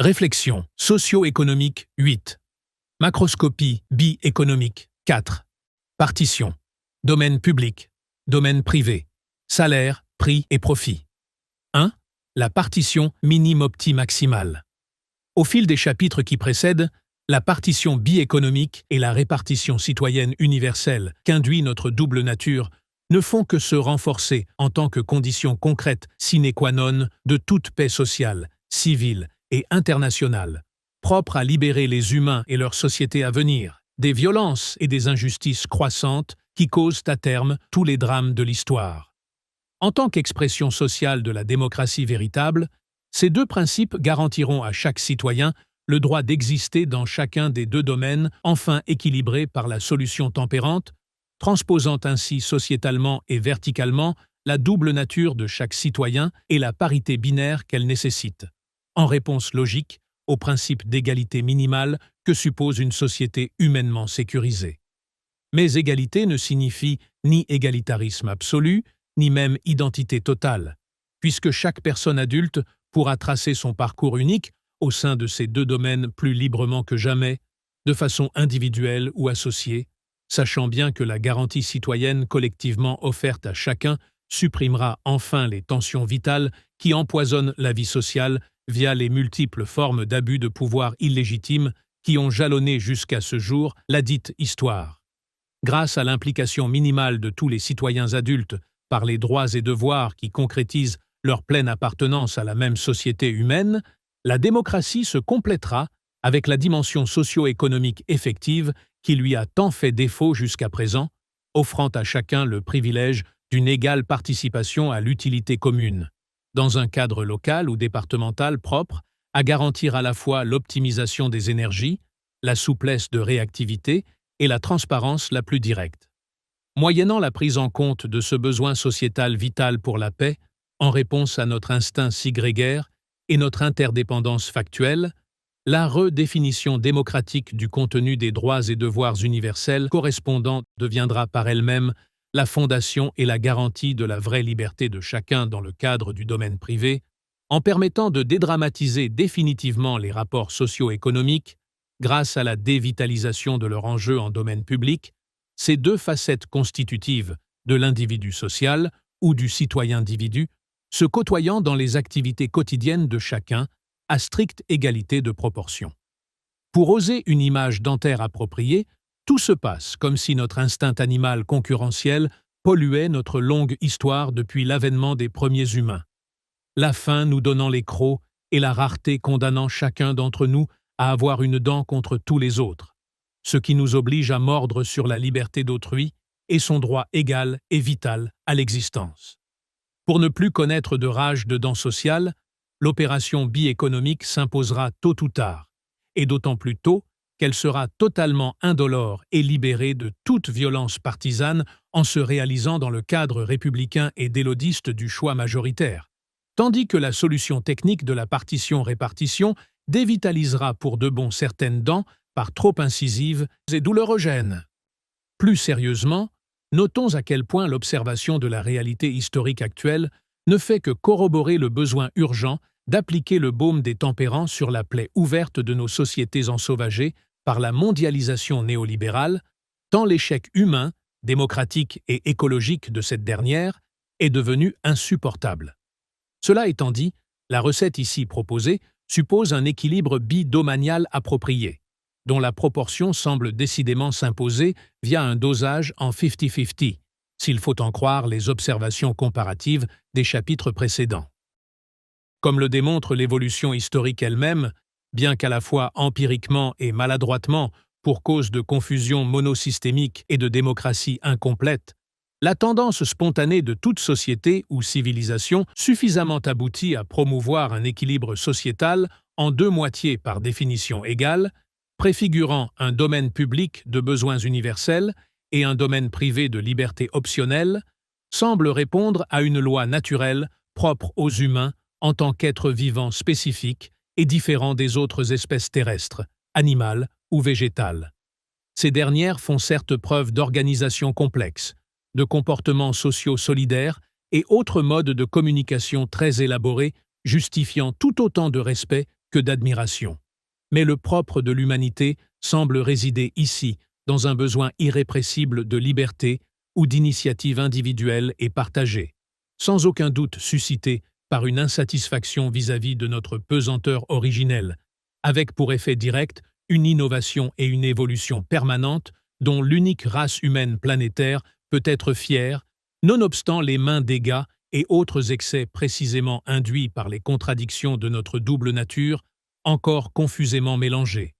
Réflexion socio-économique 8. Macroscopie bi-économique 4. Partition. Domaine public, domaine privé, salaire, prix et profit. 1. La partition minime-opti-maximale. Au fil des chapitres qui précèdent, la partition bi-économique et la répartition citoyenne universelle qu'induit notre double nature ne font que se renforcer en tant que condition concrète sine qua non de toute paix sociale, civile et internationale, propre à libérer les humains et leur société à venir des violences et des injustices croissantes qui causent à terme tous les drames de l'histoire. En tant qu'expression sociale de la démocratie véritable, ces deux principes garantiront à chaque citoyen le droit d'exister dans chacun des deux domaines enfin équilibrés par la solution tempérante, transposant ainsi sociétalement et verticalement la double nature de chaque citoyen et la parité binaire qu'elle nécessite, en réponse logique au principe d'égalité minimale que suppose une société humainement sécurisée. Mais égalité ne signifie ni égalitarisme absolu, ni même identité totale, puisque chaque personne adulte pourra tracer son parcours unique au sein de ces deux domaines plus librement que jamais, de façon individuelle ou associée, sachant bien que la garantie citoyenne collectivement offerte à chacun supprimera enfin les tensions vitales qui empoisonnent la vie sociale via les multiples formes d'abus de pouvoir illégitimes qui ont jalonné jusqu'à ce jour la dite histoire. Grâce à l'implication minimale de tous les citoyens adultes par les droits et devoirs qui concrétisent leur pleine appartenance à la même société humaine, la démocratie se complétera avec la dimension socio-économique effective qui lui a tant fait défaut jusqu'à présent, offrant à chacun le privilège d'une égale participation à l'utilité commune, dans un cadre local ou départemental propre à garantir à la fois l'optimisation des énergies, la souplesse de réactivité et la transparence la plus directe. Moyennant la prise en compte de ce besoin sociétal vital pour la paix, en réponse à notre instinct si grégaire et notre interdépendance factuelle, la redéfinition démocratique du contenu des droits et devoirs universels correspondants deviendra par elle-même la fondation et la garantie de la vraie liberté de chacun dans le cadre du domaine privé, en permettant de dédramatiser définitivement les rapports socio-économiques grâce à la dévitalisation de leur enjeu en domaine public, ces deux facettes constitutives de l'individu social ou du citoyen-individu se côtoyant dans les activités quotidiennes de chacun à stricte égalité de proportion. Pour oser une image dentaire appropriée, tout se passe comme si notre instinct animal concurrentiel polluait notre longue histoire depuis l'avènement des premiers humains. La faim nous donnant les crocs et la rareté condamnant chacun d'entre nous à avoir une dent contre tous les autres, ce qui nous oblige à mordre sur la liberté d'autrui et son droit égal et vital à l'existence. Pour ne plus connaître de rage de dents sociales, l'opération bi-économique s'imposera tôt ou tard, et d'autant plus tôt qu'elle sera totalement indolore et libérée de toute violence partisane en se réalisant dans le cadre républicain et délodiste du choix majoritaire, tandis que la solution technique de la partition-répartition dévitalisera pour de bon certaines dents par trop incisives et doulourogènes. Plus sérieusement, notons à quel point l'observation de la réalité historique actuelle ne fait que corroborer le besoin urgent d'appliquer le baume des tempérants sur la plaie ouverte de nos sociétés ensauvagées par la mondialisation néolibérale, tant l'échec humain, démocratique et écologique de cette dernière est devenu insupportable. Cela étant dit, la recette ici proposée suppose un équilibre bidomanial approprié, dont la proportion semble décidément s'imposer via un dosage en 50-50, s'il faut en croire les observations comparatives des chapitres précédents. Comme le démontre l'évolution historique elle-même, bien qu'à la fois empiriquement et maladroitement pour cause de confusion monosystémique et de démocratie incomplète, la tendance spontanée de toute société ou civilisation suffisamment aboutie à promouvoir un équilibre sociétal en deux moitiés par définition égale, préfigurant un domaine public de besoins universels et un domaine privé de liberté optionnelle, semble répondre à une loi naturelle propre aux humains en tant qu'êtres vivants spécifiques et différents des autres espèces terrestres, animales ou végétales. Ces dernières font certes preuve d'organisation complexe, de comportements sociaux solidaires et autres modes de communication très élaborés justifiant tout autant de respect que d'admiration. Mais le propre de l'humanité semble résider ici, dans un besoin irrépressible de liberté ou d'initiative individuelle et partagée, sans aucun doute suscité par une insatisfaction vis-à-vis de notre pesanteur originelle, avec pour effet direct une innovation et une évolution permanente dont l'unique race humaine planétaire peut être fière, nonobstant les mains dégâts et autres excès précisément induits par les contradictions de notre double nature, encore confusément mélangées.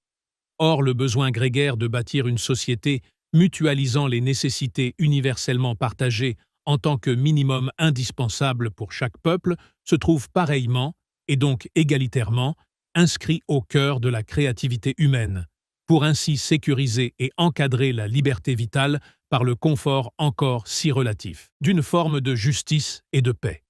Or, le besoin grégaire de bâtir une société mutualisant les nécessités universellement partagées en tant que minimum indispensable pour chaque peuple se trouve pareillement, et donc égalitairement, inscrit au cœur de la créativité humaine, pour ainsi sécuriser et encadrer la liberté vitale par le confort encore si relatif d'une forme de justice et de paix.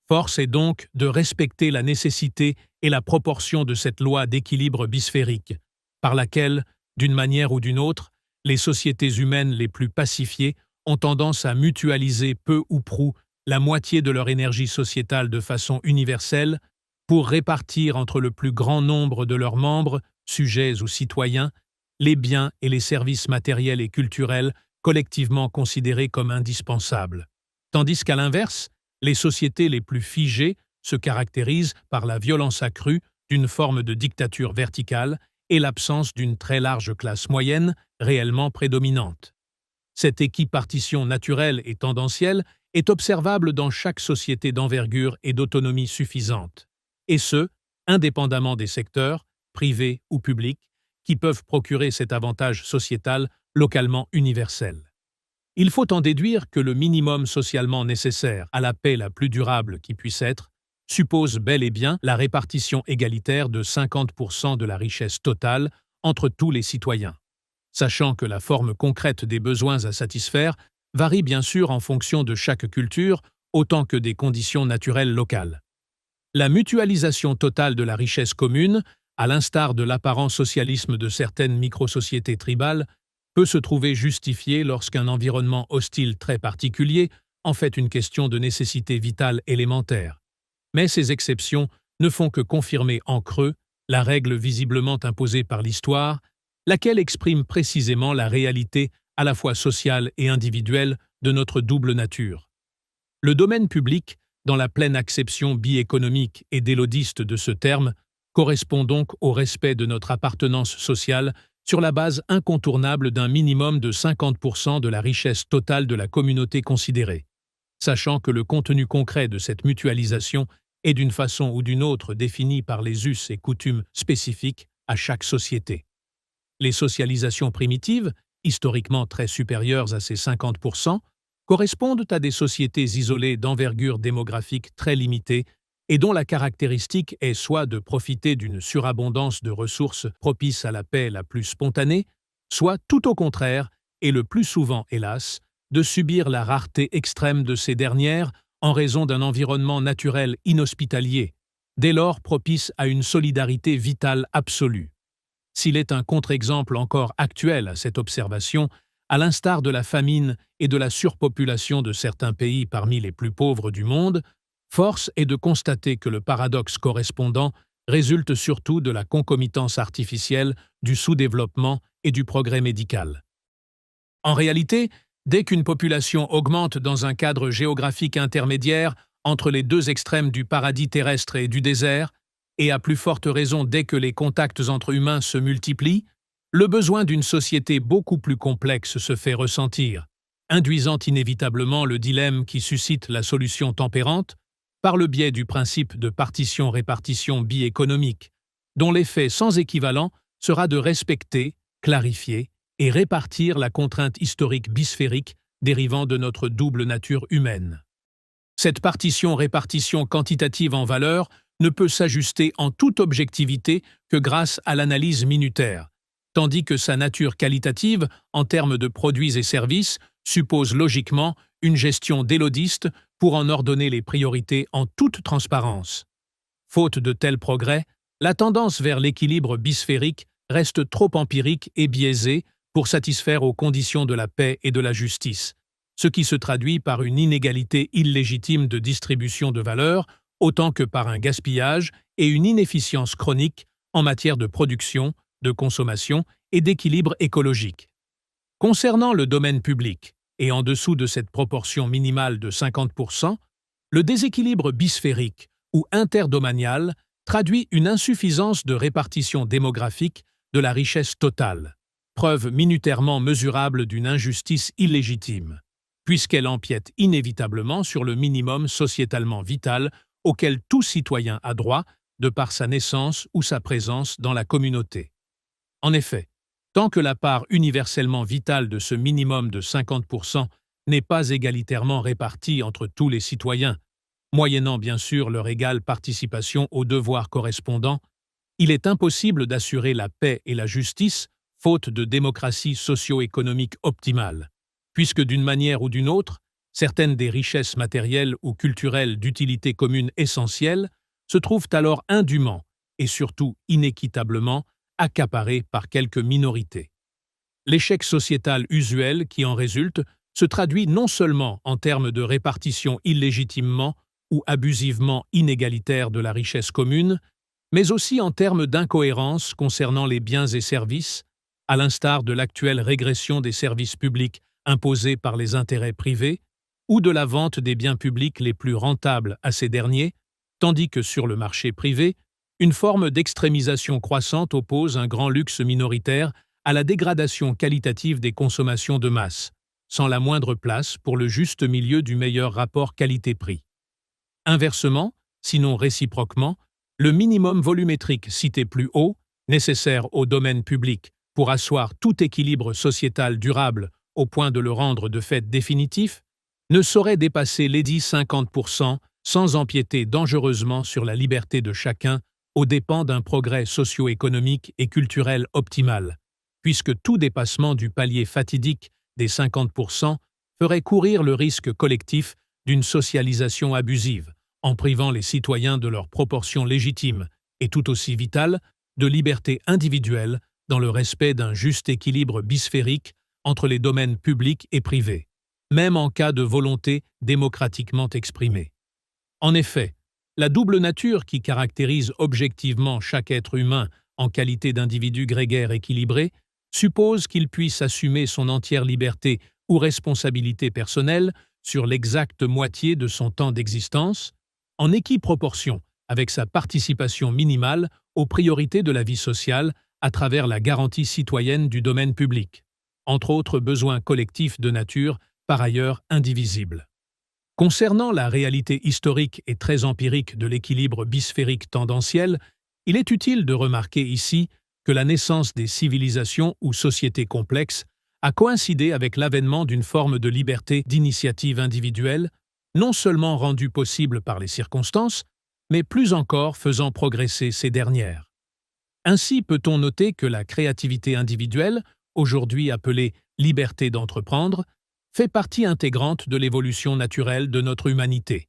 Force est donc de respecter la nécessité et la proportion de cette loi d'équilibre bisphérique, par laquelle, d'une manière ou d'une autre, les sociétés humaines les plus pacifiées ont tendance à mutualiser peu ou prou la moitié de leur énergie sociétale de façon universelle pour répartir entre le plus grand nombre de leurs membres, sujets ou citoyens, les biens et les services matériels et culturels collectivement considérés comme indispensables. Tandis qu'à l'inverse, les sociétés les plus figées se caractérisent par la violence accrue d'une forme de dictature verticale et l'absence d'une très large classe moyenne réellement prédominante. Cette équipartition naturelle et tendancielle est observable dans chaque société d'envergure et d'autonomie suffisante, et ce, indépendamment des secteurs, privés ou publics, qui peuvent procurer cet avantage sociétal localement universel. Il faut en déduire que le minimum socialement nécessaire à la paix la plus durable qui puisse être suppose bel et bien la répartition égalitaire de 50% de la richesse totale entre tous les citoyens, sachant que la forme concrète des besoins à satisfaire varie bien sûr en fonction de chaque culture autant que des conditions naturelles locales. La mutualisation totale de la richesse commune, à l'instar de l'apparent socialisme de certaines microsociétés tribales, peut se trouver justifiée lorsqu'un environnement hostile très particulier en fait une question de nécessité vitale élémentaire. Mais ces exceptions ne font que confirmer en creux la règle visiblement imposée par l'histoire, laquelle exprime précisément la réalité à la fois sociale et individuelle de notre double nature. Le domaine public, dans la pleine acception bi-économique et délodiste de ce terme, correspond donc au respect de notre appartenance sociale sur la base incontournable d'un minimum de 50% de la richesse totale de la communauté considérée, sachant que le contenu concret de cette mutualisation est d'une façon ou d'une autre défini par les us et coutumes spécifiques à chaque société. Les socialisations primitives, historiquement très supérieures à ces 50%, correspondent à des sociétés isolées d'envergure démographique très limitée et dont la caractéristique est soit de profiter d'une surabondance de ressources propices à la paix la plus spontanée, soit tout au contraire, et le plus souvent, hélas, de subir la rareté extrême de ces dernières en raison d'un environnement naturel inhospitalier, dès lors propice à une solidarité vitale absolue. S'il est un contre-exemple encore actuel à cette observation, à l'instar de la famine et de la surpopulation de certains pays parmi les plus pauvres du monde, force est de constater que le paradoxe correspondant résulte surtout de la concomitance artificielle du sous-développement et du progrès médical. En réalité, dès qu'une population augmente dans un cadre géographique intermédiaire entre les deux extrêmes du paradis terrestre et du désert, et à plus forte raison dès que les contacts entre humains se multiplient, le besoin d'une société beaucoup plus complexe se fait ressentir, induisant inévitablement le dilemme qui suscite la solution tempérante, par le biais du principe de partition-répartition bi-économique, dont l'effet sans équivalent sera de respecter, clarifier et répartir la contrainte historique bisphérique dérivant de notre double nature humaine. Cette partition-répartition quantitative en valeur ne peut s'ajuster en toute objectivité que grâce à l'analyse minutaire, tandis que sa nature qualitative, en termes de produits et services, suppose logiquement une gestion délodiste pour en ordonner les priorités en toute transparence. Faute de tels progrès, la tendance vers l'équilibre bisphérique reste trop empirique et biaisée pour satisfaire aux conditions de la paix et de la justice, ce qui se traduit par une inégalité illégitime de distribution de valeur autant que par un gaspillage et une inefficience chronique en matière de production, de consommation et d'équilibre écologique. Concernant le domaine public, et en dessous de cette proportion minimale de 50%, le déséquilibre bisphérique ou interdomanial traduit une insuffisance de répartition démographique de la richesse totale, preuve minutairement mesurable d'une injustice illégitime, puisqu'elle empiète inévitablement sur le minimum sociétalement vital auquel tout citoyen a droit de par sa naissance ou sa présence dans la communauté. En effet, tant que la part universellement vitale de ce minimum de 50% n'est pas égalitairement répartie entre tous les citoyens, moyennant bien sûr leur égale participation aux devoirs correspondants, il est impossible d'assurer la paix et la justice, faute de démocratie socio-économique optimale, puisque d'une manière ou d'une autre, certaines des richesses matérielles ou culturelles d'utilité commune essentielle se trouvent alors indûment et surtout inéquitablement accaparées par quelques minorités. L'échec sociétal usuel qui en résulte se traduit non seulement en termes de répartition illégitimement ou abusivement inégalitaire de la richesse commune, mais aussi en termes d'incohérence concernant les biens et services, à l'instar de l'actuelle régression des services publics imposés par les intérêts privés, ou de la vente des biens publics les plus rentables à ces derniers, tandis que sur le marché privé, une forme d'extrémisation croissante oppose un grand luxe minoritaire à la dégradation qualitative des consommations de masse, sans la moindre place pour le juste milieu du meilleur rapport qualité-prix. Inversement, sinon réciproquement, le minimum volumétrique cité plus haut, nécessaire au domaine public pour asseoir tout équilibre sociétal durable au point de le rendre de fait définitif, ne saurait dépasser lesdits 50% sans empiéter dangereusement sur la liberté de chacun aux dépens d'un progrès socio-économique et culturel optimal, puisque tout dépassement du palier fatidique des 50% ferait courir le risque collectif d'une socialisation abusive, en privant les citoyens de leur proportion légitime et tout aussi vitale de liberté individuelle dans le respect d'un juste équilibre bisphérique entre les domaines publics et privés, même en cas de volonté démocratiquement exprimée. En effet, la double nature qui caractérise objectivement chaque être humain en qualité d'individu grégaire équilibré suppose qu'il puisse assumer son entière liberté ou responsabilité personnelle sur l'exacte moitié de son temps d'existence, en équiproportion avec sa participation minimale aux priorités de la vie sociale à travers la garantie citoyenne du domaine public, entre autres besoins collectifs de nature par ailleurs indivisibles. Concernant la réalité historique et très empirique de l'équilibre bisphérique tendanciel, il est utile de remarquer ici que la naissance des civilisations ou sociétés complexes a coïncidé avec l'avènement d'une forme de liberté d'initiative individuelle, non seulement rendue possible par les circonstances, mais plus encore faisant progresser ces dernières. Ainsi peut-on noter que la créativité individuelle, aujourd'hui appelée liberté d'entreprendre, fait partie intégrante de l'évolution naturelle de notre humanité,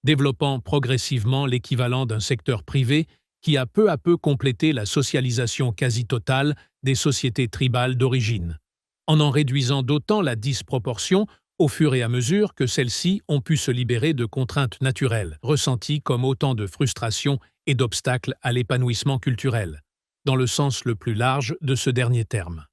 développant progressivement l'équivalent d'un secteur privé qui a peu à peu complété la socialisation quasi totale des sociétés tribales d'origine, en réduisant d'autant la disproportion au fur et à mesure que celles-ci ont pu se libérer de contraintes naturelles, ressenties comme autant de frustrations et d'obstacles à l'épanouissement culturel, dans le sens le plus large de ce dernier terme.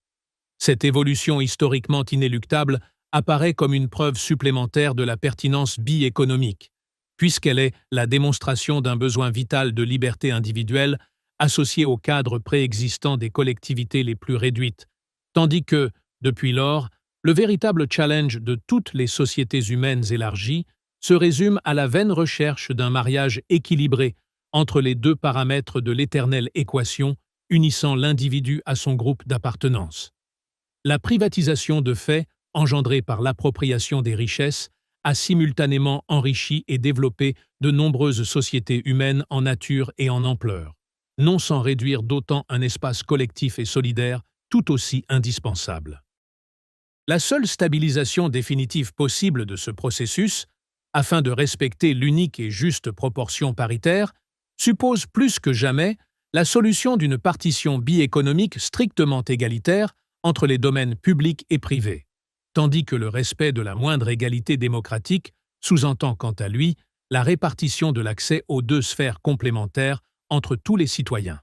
Cette évolution historiquement inéluctable apparaît comme une preuve supplémentaire de la pertinence bi-économique, puisqu'elle est la démonstration d'un besoin vital de liberté individuelle associé au cadre préexistant des collectivités les plus réduites, tandis que, depuis lors, le véritable challenge de toutes les sociétés humaines élargies se résume à la vaine recherche d'un mariage équilibré entre les deux paramètres de l'éternelle équation unissant l'individu à son groupe d'appartenance. La privatisation de fait, engendrée par l'appropriation des richesses, a simultanément enrichi et développé de nombreuses sociétés humaines en nature et en ampleur, non sans réduire d'autant un espace collectif et solidaire tout aussi indispensable. La seule stabilisation définitive possible de ce processus, afin de respecter l'unique et juste proportion paritaire, suppose plus que jamais la solution d'une partition bi-économique strictement égalitaire entre les domaines publics et privés, tandis que le respect de la moindre égalité démocratique sous-entend quant à lui la répartition de l'accès aux deux sphères complémentaires entre tous les citoyens.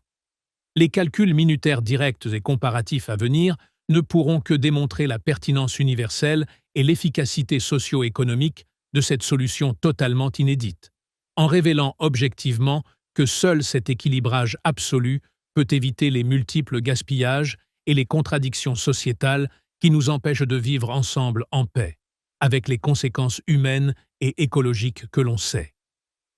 Les calculs minutaires directs et comparatifs à venir ne pourront que démontrer la pertinence universelle et l'efficacité socio-économique de cette solution totalement inédite, en révélant objectivement que seul cet équilibrage absolu peut éviter les multiples gaspillages et les contradictions sociétales qui nous empêchent de vivre ensemble en paix, avec les conséquences humaines et écologiques que l'on sait.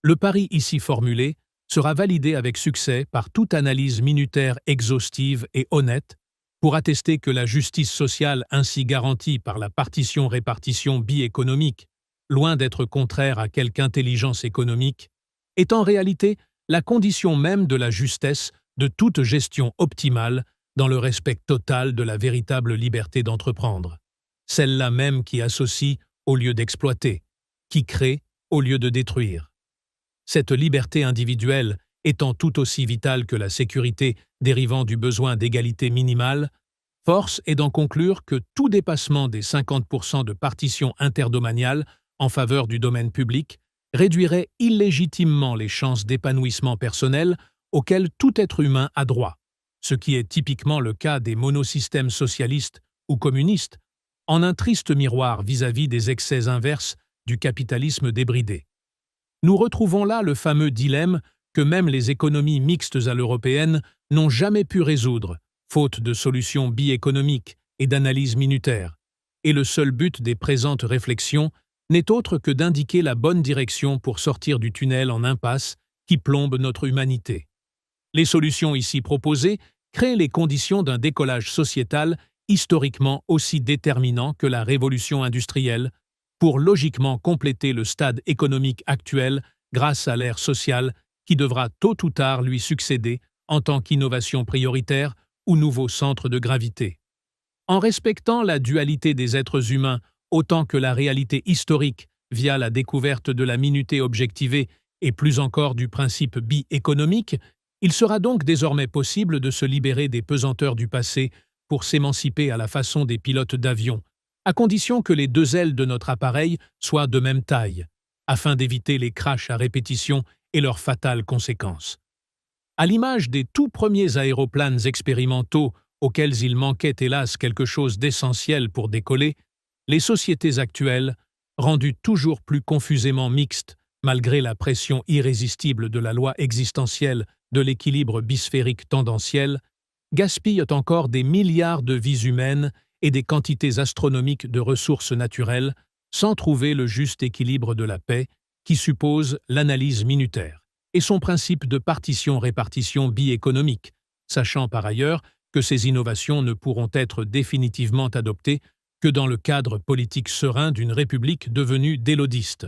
Le pari ici formulé sera validé avec succès par toute analyse minutaire exhaustive et honnête pour attester que la justice sociale ainsi garantie par la partition-répartition bi-économique, loin d'être contraire à quelque intelligence économique, est en réalité la condition même de la justesse de toute gestion optimale dans le respect total de la véritable liberté d'entreprendre, celle-là même qui associe au lieu d'exploiter, qui crée au lieu de détruire. Cette liberté individuelle étant tout aussi vitale que la sécurité dérivant du besoin d'égalité minimale, force est d'en conclure que tout dépassement des 50% de partition interdomaniale en faveur du domaine public réduirait illégitimement les chances d'épanouissement personnel auxquelles tout être humain a droit, ce qui est typiquement le cas des monosystèmes socialistes ou communistes, en un triste miroir vis-à-vis des excès inverses du capitalisme débridé. Nous retrouvons là le fameux dilemme que même les économies mixtes à l'européenne n'ont jamais pu résoudre, faute de solutions bi-économiques et d'analyses minutaires, et le seul but des présentes réflexions n'est autre que d'indiquer la bonne direction pour sortir du tunnel en impasse qui plombe notre humanité. Les solutions ici proposées créent les conditions d'un décollage sociétal historiquement aussi déterminant que la révolution industrielle, pour logiquement compléter le stade économique actuel grâce à l'ère sociale qui devra tôt ou tard lui succéder en tant qu'innovation prioritaire ou nouveau centre de gravité. En respectant la dualité des êtres humains autant que la réalité historique via la découverte de la minutié objectivée et plus encore du principe bi-économique, il sera donc désormais possible de se libérer des pesanteurs du passé pour s'émanciper à la façon des pilotes d'avion, à condition que les deux ailes de notre appareil soient de même taille, afin d'éviter les crashs à répétition et leurs fatales conséquences. À l'image des tout premiers aéroplanes expérimentaux auxquels il manquait hélas quelque chose d'essentiel pour décoller, les sociétés actuelles, rendues toujours plus confusément mixtes malgré la pression irrésistible de la loi existentielle de l'équilibre bisphérique tendanciel, gaspillent encore des milliards de vies humaines et des quantités astronomiques de ressources naturelles sans trouver le juste équilibre de la paix qui suppose l'analyse minutaire et son principe de partition-répartition bi-économique, sachant par ailleurs que ces innovations ne pourront être définitivement adoptées que dans le cadre politique serein d'une république devenue délodiste.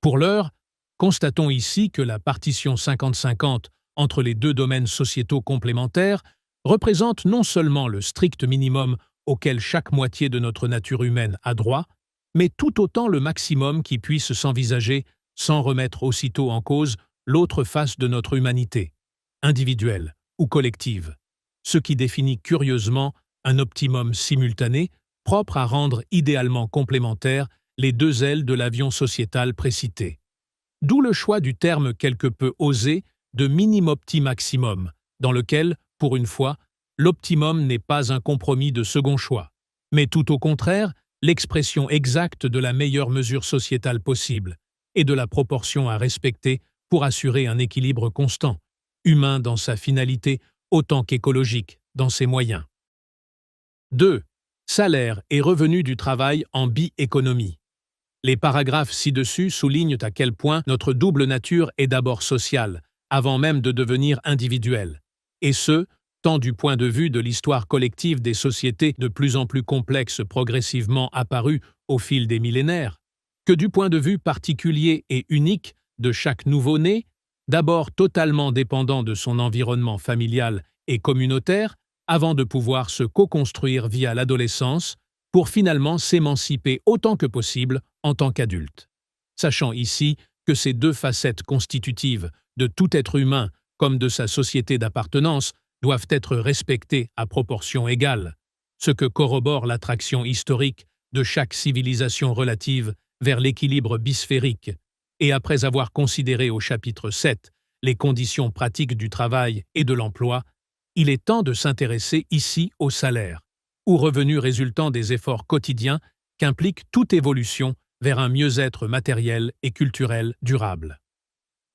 Pour l'heure, constatons ici que la partition 50-50 entre les deux domaines sociétaux complémentaires représente non seulement le strict minimum auquel chaque moitié de notre nature humaine a droit, mais tout autant le maximum qui puisse s'envisager sans remettre aussitôt en cause l'autre face de notre humanité, individuelle ou collective, ce qui définit curieusement un optimum simultané propre à rendre idéalement complémentaires les deux ailes de l'avion sociétal précité. D'où le choix du terme quelque peu osé de minimum-maximum, dans lequel, pour une fois, l'optimum n'est pas un compromis de second choix, mais tout au contraire, l'expression exacte de la meilleure mesure sociétale possible et de la proportion à respecter pour assurer un équilibre constant, humain dans sa finalité autant qu'écologique dans ses moyens. 2. Salaire et revenus du travail en bi-économie. Les paragraphes ci-dessus soulignent à quel point notre double nature est d'abord sociale, avant même de devenir individuelle, et ce, tant du point de vue de l'histoire collective des sociétés de plus en plus complexes progressivement apparues au fil des millénaires, que du point de vue particulier et unique de chaque nouveau-né, d'abord totalement dépendant de son environnement familial et communautaire, avant de pouvoir se co-construire via l'adolescence, pour finalement s'émanciper autant que possible en tant qu'adulte. Sachant ici que ces deux facettes constitutives de tout être humain comme de sa société d'appartenance doivent être respectées à proportion égale, ce que corrobore l'attraction historique de chaque civilisation relative vers l'équilibre bisphérique, et après avoir considéré au chapitre 7 les conditions pratiques du travail et de l'emploi, il est temps de s'intéresser ici au salaire, ou revenu résultant des efforts quotidiens qu'implique toute évolution vers un mieux-être matériel et culturel durable.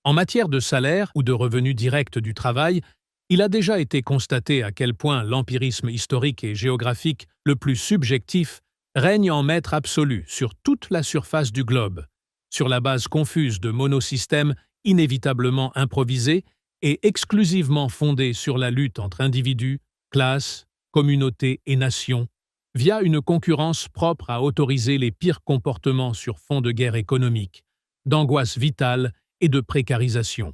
En matière de salaire ou de revenu direct du travail, il a déjà été constaté à quel point l'empirisme historique et géographique le plus subjectif règne en maître absolu sur toute la surface du globe, sur la base confuse de monosystèmes inévitablement improvisés et exclusivement fondés sur la lutte entre individus, classes, communautés et nations, via une concurrence propre à autoriser les pires comportements sur fond de guerre économique, d'angoisse vitale et de précarisation,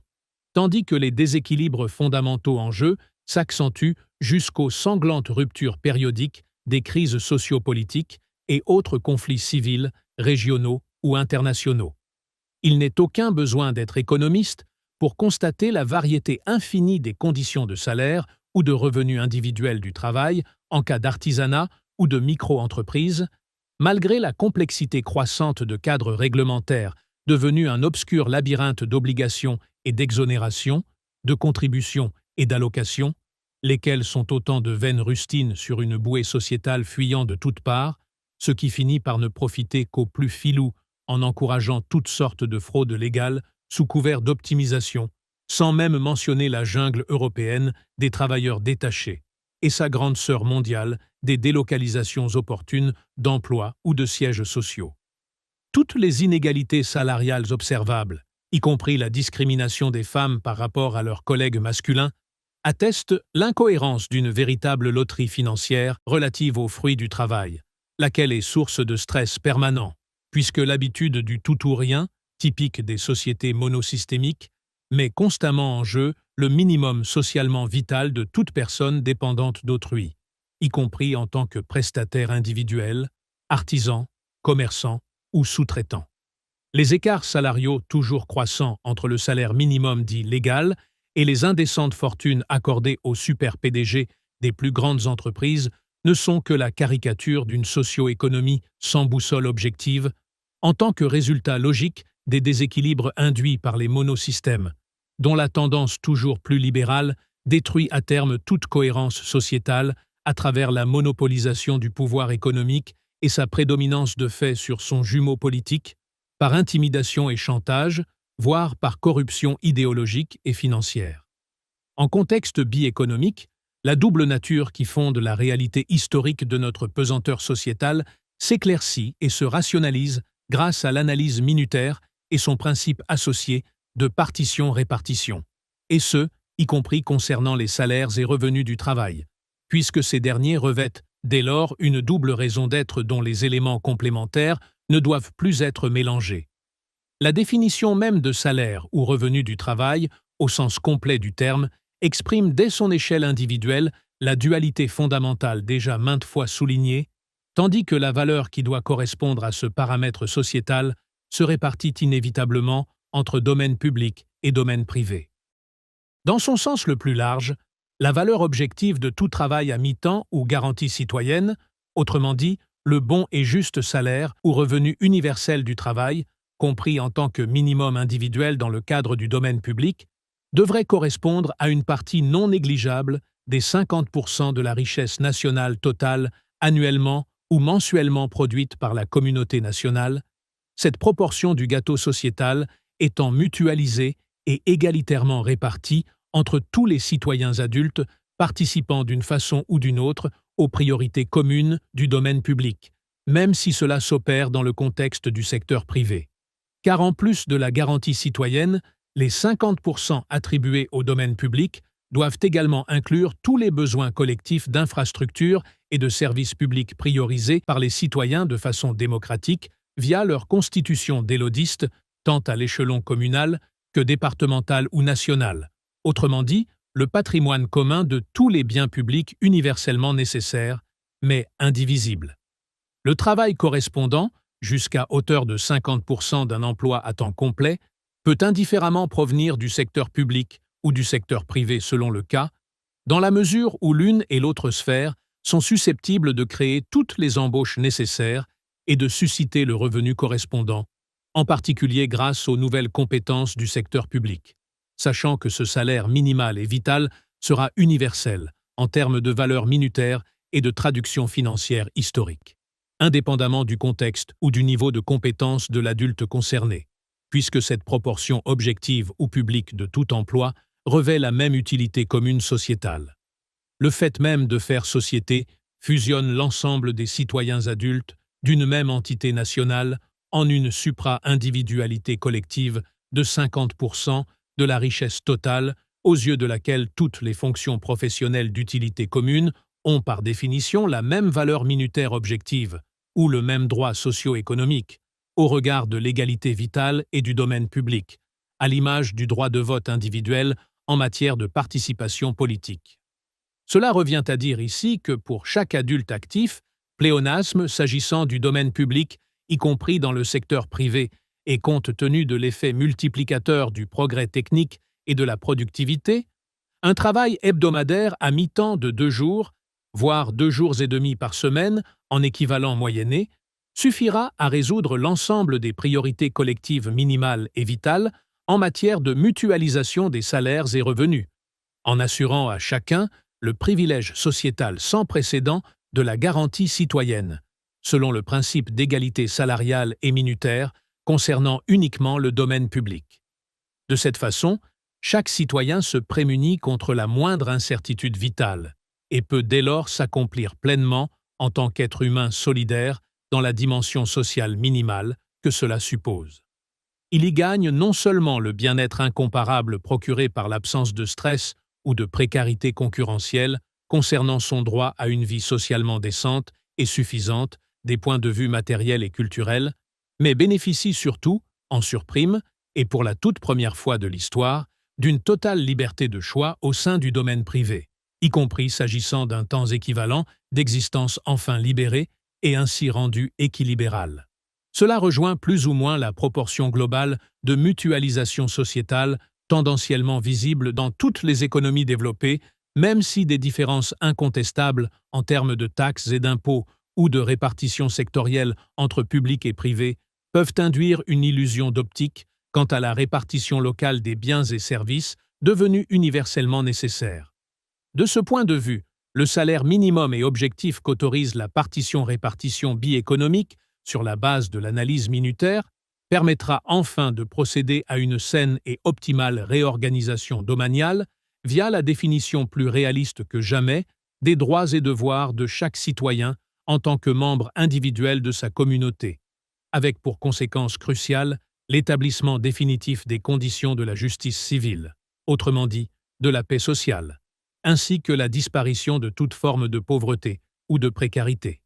tandis que les déséquilibres fondamentaux en jeu s'accentuent jusqu'aux sanglantes ruptures périodiques des crises sociopolitiques et autres conflits civils, régionaux ou internationaux. Il n'est aucun besoin d'être économiste pour constater la variété infinie des conditions de salaire ou de revenus individuels du travail en cas d'artisanat ou de micro-entreprise, malgré la complexité croissante de cadres réglementaires devenu un obscur labyrinthe d'obligations et d'exonérations, de contributions et d'allocations, lesquelles sont autant de veines rustines sur une bouée sociétale fuyant de toutes parts, ce qui finit par ne profiter qu'aux plus filous en encourageant toutes sortes de fraudes légales sous couvert d'optimisation, sans même mentionner la jungle européenne des travailleurs détachés et sa grande sœur mondiale des délocalisations opportunes d'emplois ou de sièges sociaux. Toutes les inégalités salariales observables, y compris la discrimination des femmes par rapport à leurs collègues masculins, attestent l'incohérence d'une véritable loterie financière relative aux fruits du travail, laquelle est source de stress permanent, puisque l'habitude du tout ou rien, typique des sociétés monosystémiques, met constamment en jeu le minimum socialement vital de toute personne dépendante d'autrui, y compris en tant que prestataire individuel, artisan, commerçant ou sous-traitants. Les écarts salariaux toujours croissants entre le salaire minimum dit légal et les indécentes fortunes accordées aux super-PDG des plus grandes entreprises ne sont que la caricature d'une socio-économie sans boussole objective, en tant que résultat logique des déséquilibres induits par les monosystèmes, dont la tendance toujours plus libérale détruit à terme toute cohérence sociétale à travers la monopolisation du pouvoir économique et sa prédominance de fait sur son jumeau politique, par intimidation et chantage, voire par corruption idéologique et financière. En contexte biéconomique, la double nature qui fonde la réalité historique de notre pesanteur sociétale s'éclaircit et se rationalise grâce à l'analyse minutaire et son principe associé de partition-répartition, et ce, y compris concernant les salaires et revenus du travail, puisque ces derniers revêtent dès lors une double raison d'être dont les éléments complémentaires ne doivent plus être mélangés. La définition même de salaire ou revenu du travail, au sens complet du terme, exprime dès son échelle individuelle la dualité fondamentale déjà maintes fois soulignée, tandis que la valeur qui doit correspondre à ce paramètre sociétal se répartit inévitablement entre domaine public et domaine privé. Dans son sens le plus large, la valeur objective de tout travail à mi-temps ou garantie citoyenne, autrement dit, le bon et juste salaire ou revenu universel du travail, compris en tant que minimum individuel dans le cadre du domaine public, devrait correspondre à une partie non négligeable des 50% de la richesse nationale totale annuellement ou mensuellement produite par la communauté nationale, cette proportion du gâteau sociétal étant mutualisée et égalitairement répartie entre tous les citoyens adultes participant d'une façon ou d'une autre aux priorités communes du domaine public, même si cela s'opère dans le contexte du secteur privé. Car en plus de la garantie citoyenne, les 50% attribués au domaine public doivent également inclure tous les besoins collectifs d'infrastructures et de services publics priorisés par les citoyens de façon démocratique via leur constitution d'élodistes, tant à l'échelon communal que départemental ou national. Autrement dit, le patrimoine commun de tous les biens publics universellement nécessaires, mais indivisibles. Le travail correspondant, jusqu'à hauteur de 50% d'un emploi à temps complet, peut indifféremment provenir du secteur public ou du secteur privé selon le cas, dans la mesure où l'une et l'autre sphère sont susceptibles de créer toutes les embauches nécessaires et de susciter le revenu correspondant, en particulier grâce aux nouvelles compétences du secteur public. sachant que ce salaire minimal et vital sera universel en termes de valeur minutaire et de traduction financière historique, indépendamment du contexte ou du niveau de compétence de l'adulte concerné, puisque cette proportion objective ou publique de tout emploi revêt la même utilité commune sociétale. Le fait même de faire société fusionne l'ensemble des citoyens adultes d'une même entité nationale en une supra-individualité collective de 50% de la richesse totale, aux yeux de laquelle toutes les fonctions professionnelles d'utilité commune ont par définition la même valeur minutaire objective ou le même droit socio-économique, au regard de l'égalité vitale et du domaine public, à l'image du droit de vote individuel en matière de participation politique. Cela revient à dire ici que pour chaque adulte actif, pléonasme s'agissant du domaine public, y compris dans le secteur privé, et compte tenu de l'effet multiplicateur du progrès technique et de la productivité, un travail hebdomadaire à mi-temps de 2 jours, voire 2 jours et demi par semaine, en équivalent moyenné, suffira à résoudre l'ensemble des priorités collectives minimales et vitales en matière de mutualisation des salaires et revenus, en assurant à chacun le privilège sociétal sans précédent de la garantie citoyenne, selon le principe d'égalité salariale et minutaire concernant uniquement le domaine public. De cette façon, chaque citoyen se prémunit contre la moindre incertitude vitale et peut dès lors s'accomplir pleinement en tant qu'être humain solidaire dans la dimension sociale minimale que cela suppose. Il y gagne non seulement le bien-être incomparable procuré par l'absence de stress ou de précarité concurrentielle concernant son droit à une vie socialement décente et suffisante des points de vue matériels et culturels, mais bénéficie surtout, en surprime, et pour la toute première fois de l'histoire, d'une totale liberté de choix au sein du domaine privé, y compris s'agissant d'un temps équivalent d'existence enfin libéré et ainsi rendu équilibéral. Cela rejoint plus ou moins la proportion globale de mutualisation sociétale tendanciellement visible dans toutes les économies développées, même si des différences incontestables en termes de taxes et d'impôts ou de répartition sectorielle entre public et privé peuvent induire une illusion d'optique quant à la répartition locale des biens et services devenus universellement nécessaires. De ce point de vue, le salaire minimum et objectif qu'autorise la partition-répartition bi-économique sur la base de l'analyse minutaire permettra enfin de procéder à une saine et optimale réorganisation domaniale via la définition plus réaliste que jamais des droits et devoirs de chaque citoyen en tant que membre individuel de sa communauté, avec pour conséquence cruciale l'établissement définitif des conditions de la justice civile, autrement dit, de la paix sociale, ainsi que la disparition de toute forme de pauvreté ou de précarité.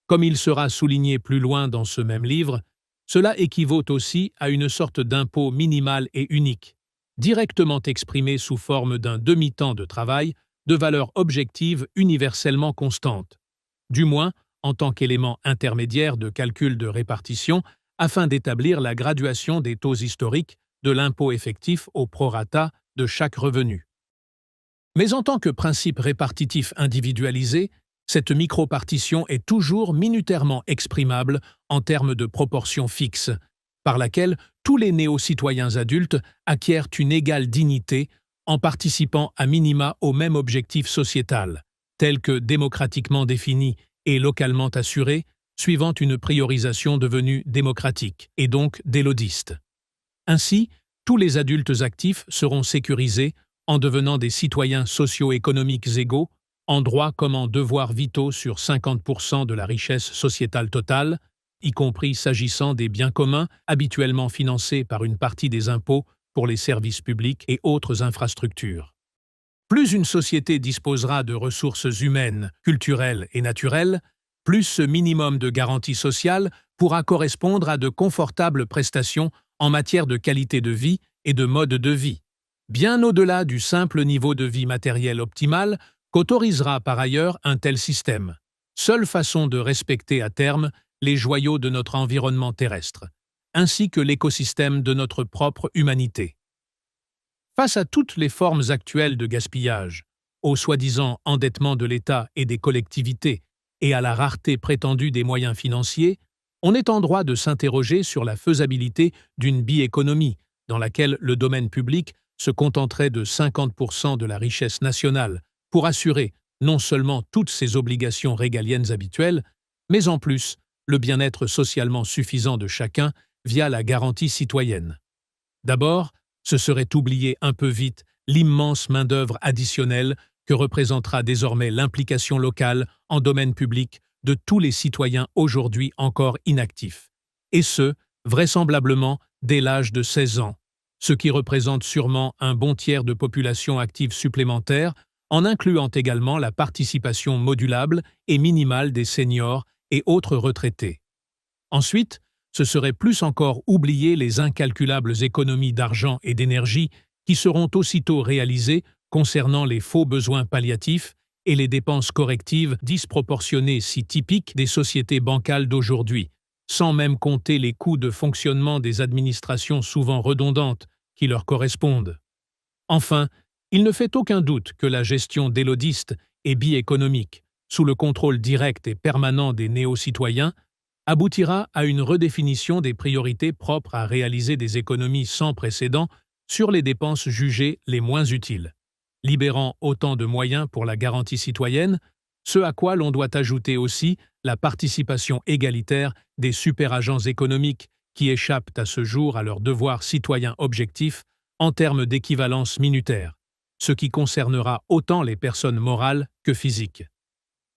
Comme il sera souligné plus loin dans ce même livre, cela équivaut aussi à une sorte d'impôt minimal et unique, directement exprimé sous forme d'un demi-temps de travail de valeur objective universellement constante, du moins en tant qu'élément intermédiaire de calcul de répartition afin d'établir la graduation des taux historiques de l'impôt effectif au prorata de chaque revenu. Mais en tant que principe répartitif individualisé, cette micro-partition est toujours minutairement exprimable en termes de proportion fixe, par laquelle tous les néo-citoyens adultes acquièrent une égale dignité en participant à minima au même objectif sociétal, tel que démocratiquement défini et localement assuré, suivant une priorisation devenue démocratique et donc délodiste. Ainsi, tous les adultes actifs seront sécurisés en devenant des citoyens socio-économiques égaux, en droits comme en devoirs vitaux sur 50% de la richesse sociétale totale, y compris s'agissant des biens communs habituellement financés par une partie des impôts pour les services publics et autres infrastructures. Plus une société disposera de ressources humaines, culturelles et naturelles, plus ce minimum de garantie sociale pourra correspondre à de confortables prestations en matière de qualité de vie et de mode de vie, bien au-delà du simple niveau de vie matériel optimal qu'autorisera par ailleurs un tel système, seule façon de respecter à terme les joyaux de notre environnement terrestre, ainsi que l'écosystème de notre propre humanité. Face à toutes les formes actuelles de gaspillage, au soi-disant endettement de l'État et des collectivités, et à la rareté prétendue des moyens financiers, on est en droit de s'interroger sur la faisabilité d'une bi-économie dans laquelle le domaine public se contenterait de 50% de la richesse nationale pour assurer non seulement toutes ses obligations régaliennes habituelles, mais en plus le bien-être socialement suffisant de chacun via la garantie citoyenne. D'abord, ce serait oublier un peu vite l'immense main-d'œuvre additionnelle que représentera désormais l'implication locale en domaine public de tous les citoyens aujourd'hui encore inactifs, et ce, vraisemblablement dès l'âge de 16 ans, ce qui représente sûrement un bon tiers de population active supplémentaire, en incluant également la participation modulable et minimale des seniors et autres retraités. Ensuite, ce serait plus encore oublier les incalculables économies d'argent et d'énergie qui seront aussitôt réalisées concernant les faux besoins palliatifs et les dépenses correctives disproportionnées si typiques des sociétés bancales d'aujourd'hui, sans même compter les coûts de fonctionnement des administrations souvent redondantes qui leur correspondent. Enfin, il ne fait aucun doute que la gestion délodiste et bi-économique, sous le contrôle direct et permanent des néo-citoyens, aboutira à une redéfinition des priorités propres à réaliser des économies sans précédent sur les dépenses jugées les moins utiles, libérant autant de moyens pour la garantie citoyenne, ce à quoi l'on doit ajouter aussi la participation égalitaire des superagents économiques qui échappent à ce jour à leurs devoirs citoyens objectifs en termes d'équivalence minutaire, ce qui concernera autant les personnes morales que physiques.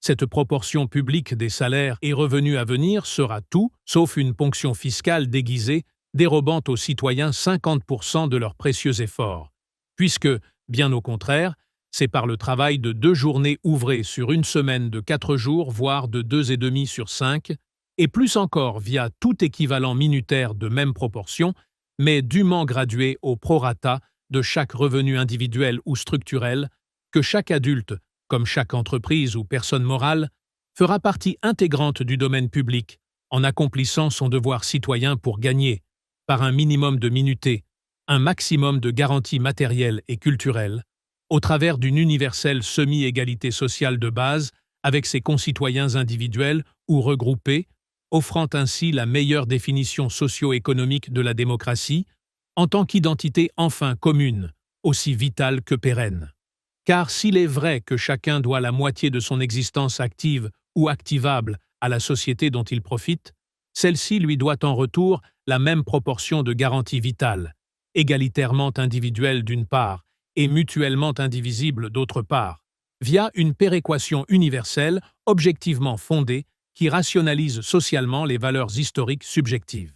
Cette proportion publique des salaires et revenus à venir sera tout, sauf une ponction fiscale déguisée, dérobant aux citoyens 50% de leurs précieux efforts, puisque, bien au contraire, c'est par le travail de 2 journées ouvrées sur une semaine de 4 jours, voire de 2,5 sur 5, et plus encore via tout équivalent minutaire de même proportion, mais dûment gradué au prorata de chaque revenu individuel ou structurel, que chaque adulte, comme chaque entreprise ou personne morale, fera partie intégrante du domaine public en accomplissant son devoir citoyen pour gagner, par un minimum de minuté, un maximum de garanties matérielles et culturelles, au travers d'une universelle semi-égalité sociale de base avec ses concitoyens individuels ou regroupés, offrant ainsi la meilleure définition socio-économique de la démocratie, en tant qu'identité enfin commune, aussi vitale que pérenne. Car s'il est vrai que chacun doit la moitié de son existence active ou activable à la société dont il profite, celle-ci lui doit en retour la même proportion de garanties vitales, égalitairement individuelles d'une part et mutuellement indivisibles d'autre part, via une péréquation universelle objectivement fondée qui rationalise socialement les valeurs historiques subjectives.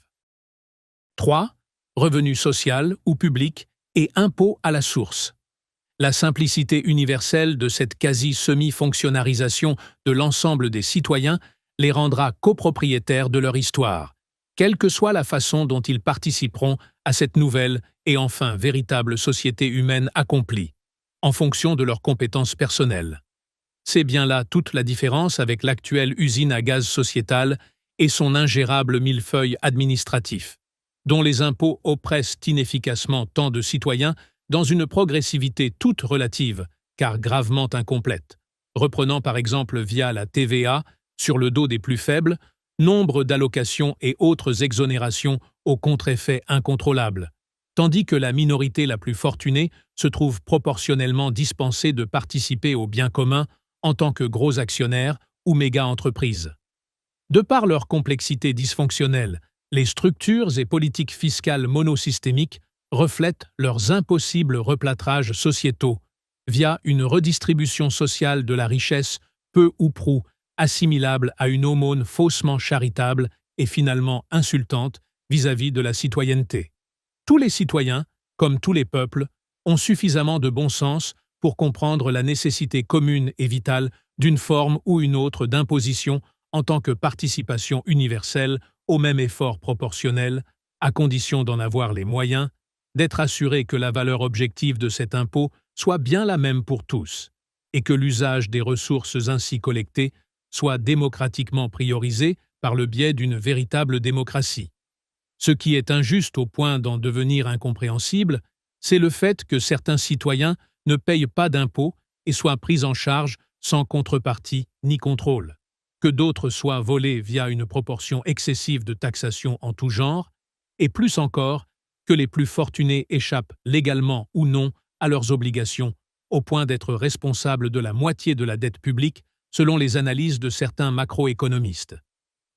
3. Revenu social ou public et impôt à la source. La simplicité universelle de cette quasi-semi-fonctionnarisation de l'ensemble des citoyens les rendra copropriétaires de leur histoire, quelle que soit la façon dont ils participeront à cette nouvelle et enfin véritable société humaine accomplie, en fonction de leurs compétences personnelles. C'est bien là toute la différence avec l'actuelle usine à gaz sociétale et son ingérable millefeuille administratif, dont les impôts oppressent inefficacement tant de citoyens dans une progressivité toute relative, car gravement incomplète, reprenant par exemple via la TVA, sur le dos des plus faibles, nombre d'allocations et autres exonérations aux contre-effets incontrôlables, tandis que la minorité la plus fortunée se trouve proportionnellement dispensée de participer au bien commun en tant que gros actionnaires ou méga-entreprises. De par leur complexité dysfonctionnelle, les structures et politiques fiscales monosystémiques reflètent leurs impossibles replâtrages sociétaux via une redistribution sociale de la richesse peu ou prou assimilable à une aumône faussement charitable et finalement insultante vis-à-vis de la citoyenneté. Tous les citoyens, comme tous les peuples, ont suffisamment de bon sens pour comprendre la nécessité commune et vitale d'une forme ou une autre d'imposition en tant que participation universelle au même effort proportionnel, à condition d'en avoir les moyens, d'être assuré que la valeur objective de cet impôt soit bien la même pour tous, et que l'usage des ressources ainsi collectées soit démocratiquement priorisé par le biais d'une véritable démocratie. Ce qui est injuste au point d'en devenir incompréhensible, c'est le fait que certains citoyens ne payent pas d'impôts et soient pris en charge sans contrepartie ni contrôle, que d'autres soient volés via une proportion excessive de taxation en tout genre, et plus encore, que les plus fortunés échappent légalement ou non à leurs obligations, au point d'être responsables de la moitié de la dette publique, selon les analyses de certains macroéconomistes.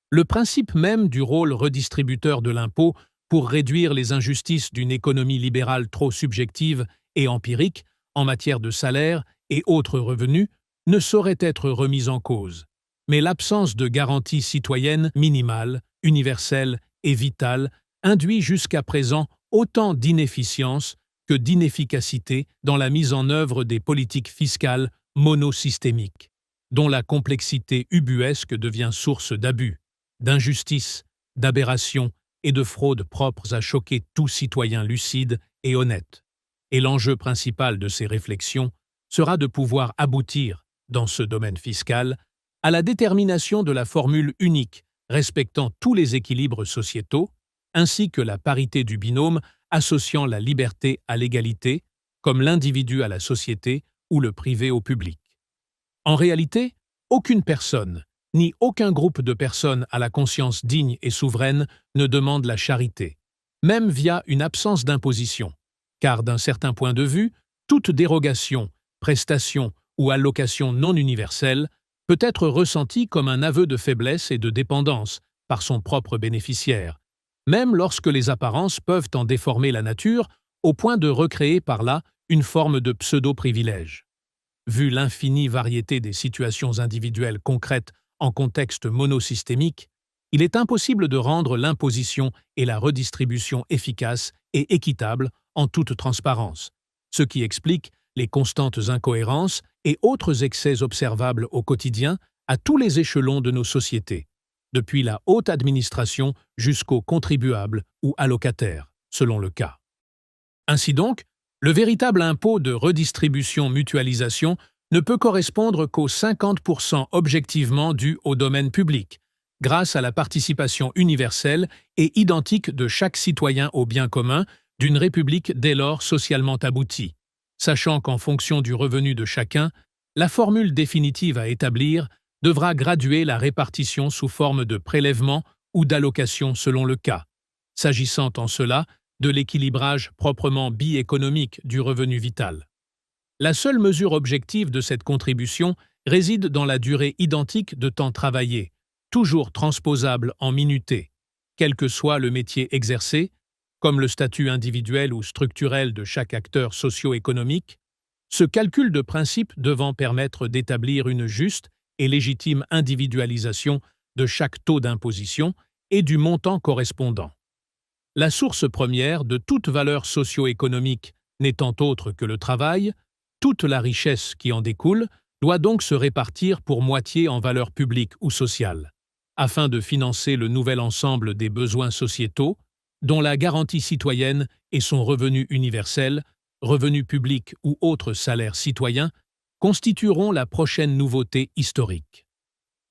Le principe même du rôle redistributeur de l'impôt pour réduire les injustices d'une économie libérale trop subjective et empirique en matière de salaire et autres revenus ne saurait être remis en cause. Mais l'absence de garantie citoyenne minimale, universelle et vitale induit jusqu'à présent autant d'inefficience que d'inefficacité dans la mise en œuvre des politiques fiscales monosystémiques, dont la complexité ubuesque devient source d'abus, d'injustice, d'aberrations et de fraudes propres à choquer tout citoyen lucide et honnête. Et l'enjeu principal de ces réflexions sera de pouvoir aboutir, dans ce domaine fiscal, à la détermination de la formule unique respectant tous les équilibres sociétaux, ainsi que la parité du binôme associant la liberté à l'égalité, comme l'individu à la société ou le privé au public. En réalité, aucune personne, ni aucun groupe de personnes à la conscience digne et souveraine ne demande la charité, même via une absence d'imposition, car d'un certain point de vue, toute dérogation, prestation ou allocation non universelle peut être ressentie comme un aveu de faiblesse et de dépendance par son propre bénéficiaire, même lorsque les apparences peuvent en déformer la nature au point de recréer par là une forme de pseudo-privilège. Vu l'infinie variété des situations individuelles concrètes en contexte monosystémique, il est impossible de rendre l'imposition et la redistribution efficaces et équitables en toute transparence, ce qui explique les constantes incohérences et autres excès observables au quotidien à tous les échelons de nos sociétés, depuis la haute administration jusqu'aux contribuables ou allocataires, selon le cas. Ainsi donc, le véritable impôt de redistribution-mutualisation ne peut correspondre qu'aux 50% objectivement dus au domaine public, grâce à la participation universelle et identique de chaque citoyen au bien commun d'une république dès lors socialement aboutie, sachant qu'en fonction du revenu de chacun, la formule définitive à établir devra graduer la répartition sous forme de prélèvement ou d'allocation selon le cas, s'agissant en cela de l'équilibrage proprement bi-économique du revenu vital. La seule mesure objective de cette contribution réside dans la durée identique de temps travaillé, toujours transposable en minutés, quel que soit le métier exercé, comme le statut individuel ou structurel de chaque acteur socio-économique, ce calcul de principe devant permettre d'établir une juste et légitime individualisation de chaque taux d'imposition et du montant correspondant. La source première de toute valeur socio-économique n'étant autre que le travail, toute la richesse qui en découle doit donc se répartir pour moitié en valeur publique ou sociale, afin de financer le nouvel ensemble des besoins sociétaux, dont la garantie citoyenne et son revenu universel, revenu public ou autre salaire citoyen, constitueront la prochaine nouveauté historique.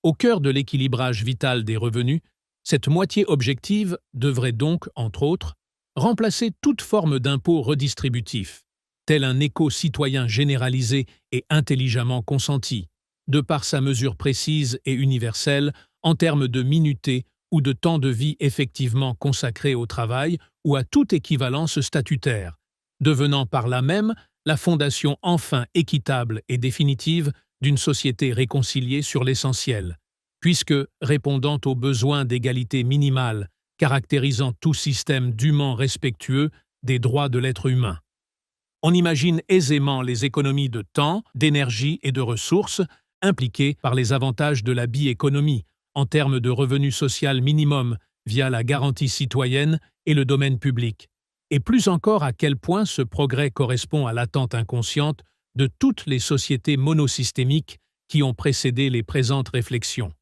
Au cœur de l'équilibrage vital des revenus, cette moitié objective devrait donc, entre autres, remplacer toute forme d'impôt redistributif, tel un éco-citoyen généralisé et intelligemment consenti, de par sa mesure précise et universelle en termes de minutés ou de temps de vie effectivement consacré au travail ou à toute équivalence statutaire, devenant par là même la fondation enfin équitable et définitive d'une société réconciliée sur l'essentiel, puisque, répondant aux besoins d'égalité minimale caractérisant tout système dûment respectueux des droits de l'être humain. On imagine aisément les économies de temps, d'énergie et de ressources impliquées par les avantages de la bi-économie en termes de revenu social minimum via la garantie citoyenne et le domaine public, et plus encore à quel point ce progrès correspond à l'attente inconsciente de toutes les sociétés monosystémiques qui ont précédé les présentes réflexions,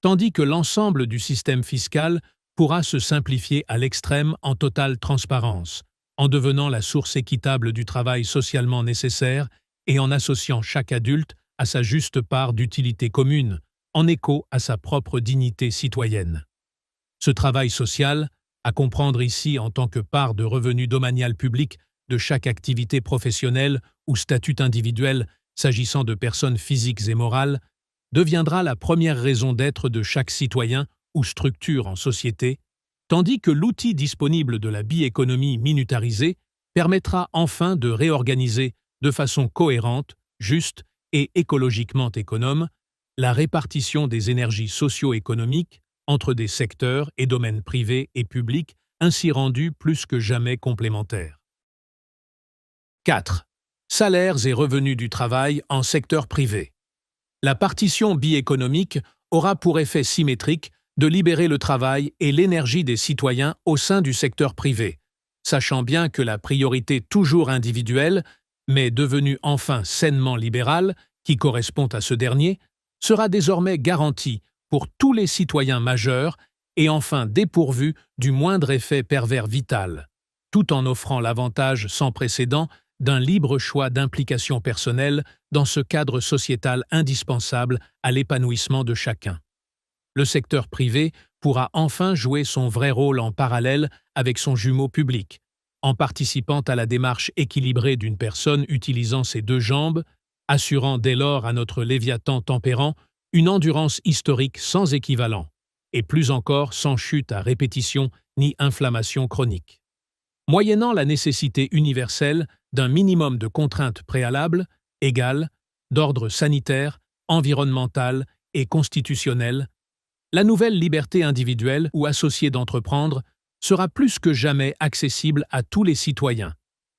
tandis que l'ensemble du système fiscal pourra se simplifier à l'extrême en totale transparence, en devenant la source équitable du travail socialement nécessaire et en associant chaque adulte à sa juste part d'utilité commune, en écho à sa propre dignité citoyenne. Ce travail social, à comprendre ici en tant que part de revenu domanial public de chaque activité professionnelle ou statut individuel s'agissant de personnes physiques et morales, deviendra la première raison d'être de chaque citoyen ou structure en société, tandis que l'outil disponible de la bi-économie minutarisée permettra enfin de réorganiser de façon cohérente, juste et écologiquement économe la répartition des énergies socio-économiques entre des secteurs et domaines privés et publics ainsi rendus plus que jamais complémentaires. 4. Salaires et revenus du travail en secteur privé. La partition bi-économique aura pour effet symétrique de libérer le travail et l'énergie des citoyens au sein du secteur privé, sachant bien que la priorité toujours individuelle, mais devenue enfin sainement libérale, qui correspond à ce dernier, sera désormais garantie pour tous les citoyens majeurs et enfin dépourvue du moindre effet pervers vital, tout en offrant l'avantage sans précédent d'un libre choix d'implication personnelle dans ce cadre sociétal indispensable à l'épanouissement de chacun. Le secteur privé pourra enfin jouer son vrai rôle en parallèle avec son jumeau public, en participant à la démarche équilibrée d'une personne utilisant ses deux jambes, assurant dès lors à notre Léviathan tempérant une endurance historique sans équivalent, et plus encore sans chute à répétition ni inflammation chronique. Moyennant la nécessité universelle d'un minimum de contraintes préalables, égales, d'ordre sanitaire, environnemental et constitutionnel, la nouvelle liberté individuelle ou associée d'entreprendre sera plus que jamais accessible à tous les citoyens,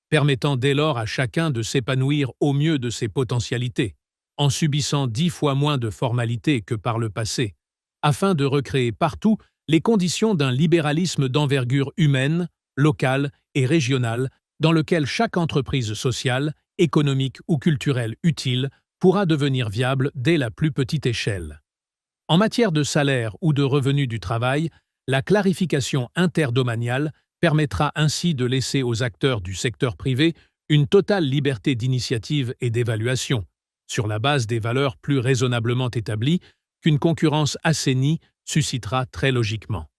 permettant dès lors à chacun de s'épanouir au mieux de ses potentialités, en subissant 10 fois moins de formalités que par le passé, afin de recréer partout les conditions d'un libéralisme d'envergure humaine, locale et régionale, dans lequel chaque entreprise sociale, économique ou culturelle utile pourra devenir viable dès la plus petite échelle. En matière de salaire ou de revenus du travail, la clarification interdomaniale permettra ainsi de laisser aux acteurs du secteur privé une totale liberté d'initiative et d'évaluation, sur la base des valeurs plus raisonnablement établies qu'une concurrence assainie suscitera très logiquement.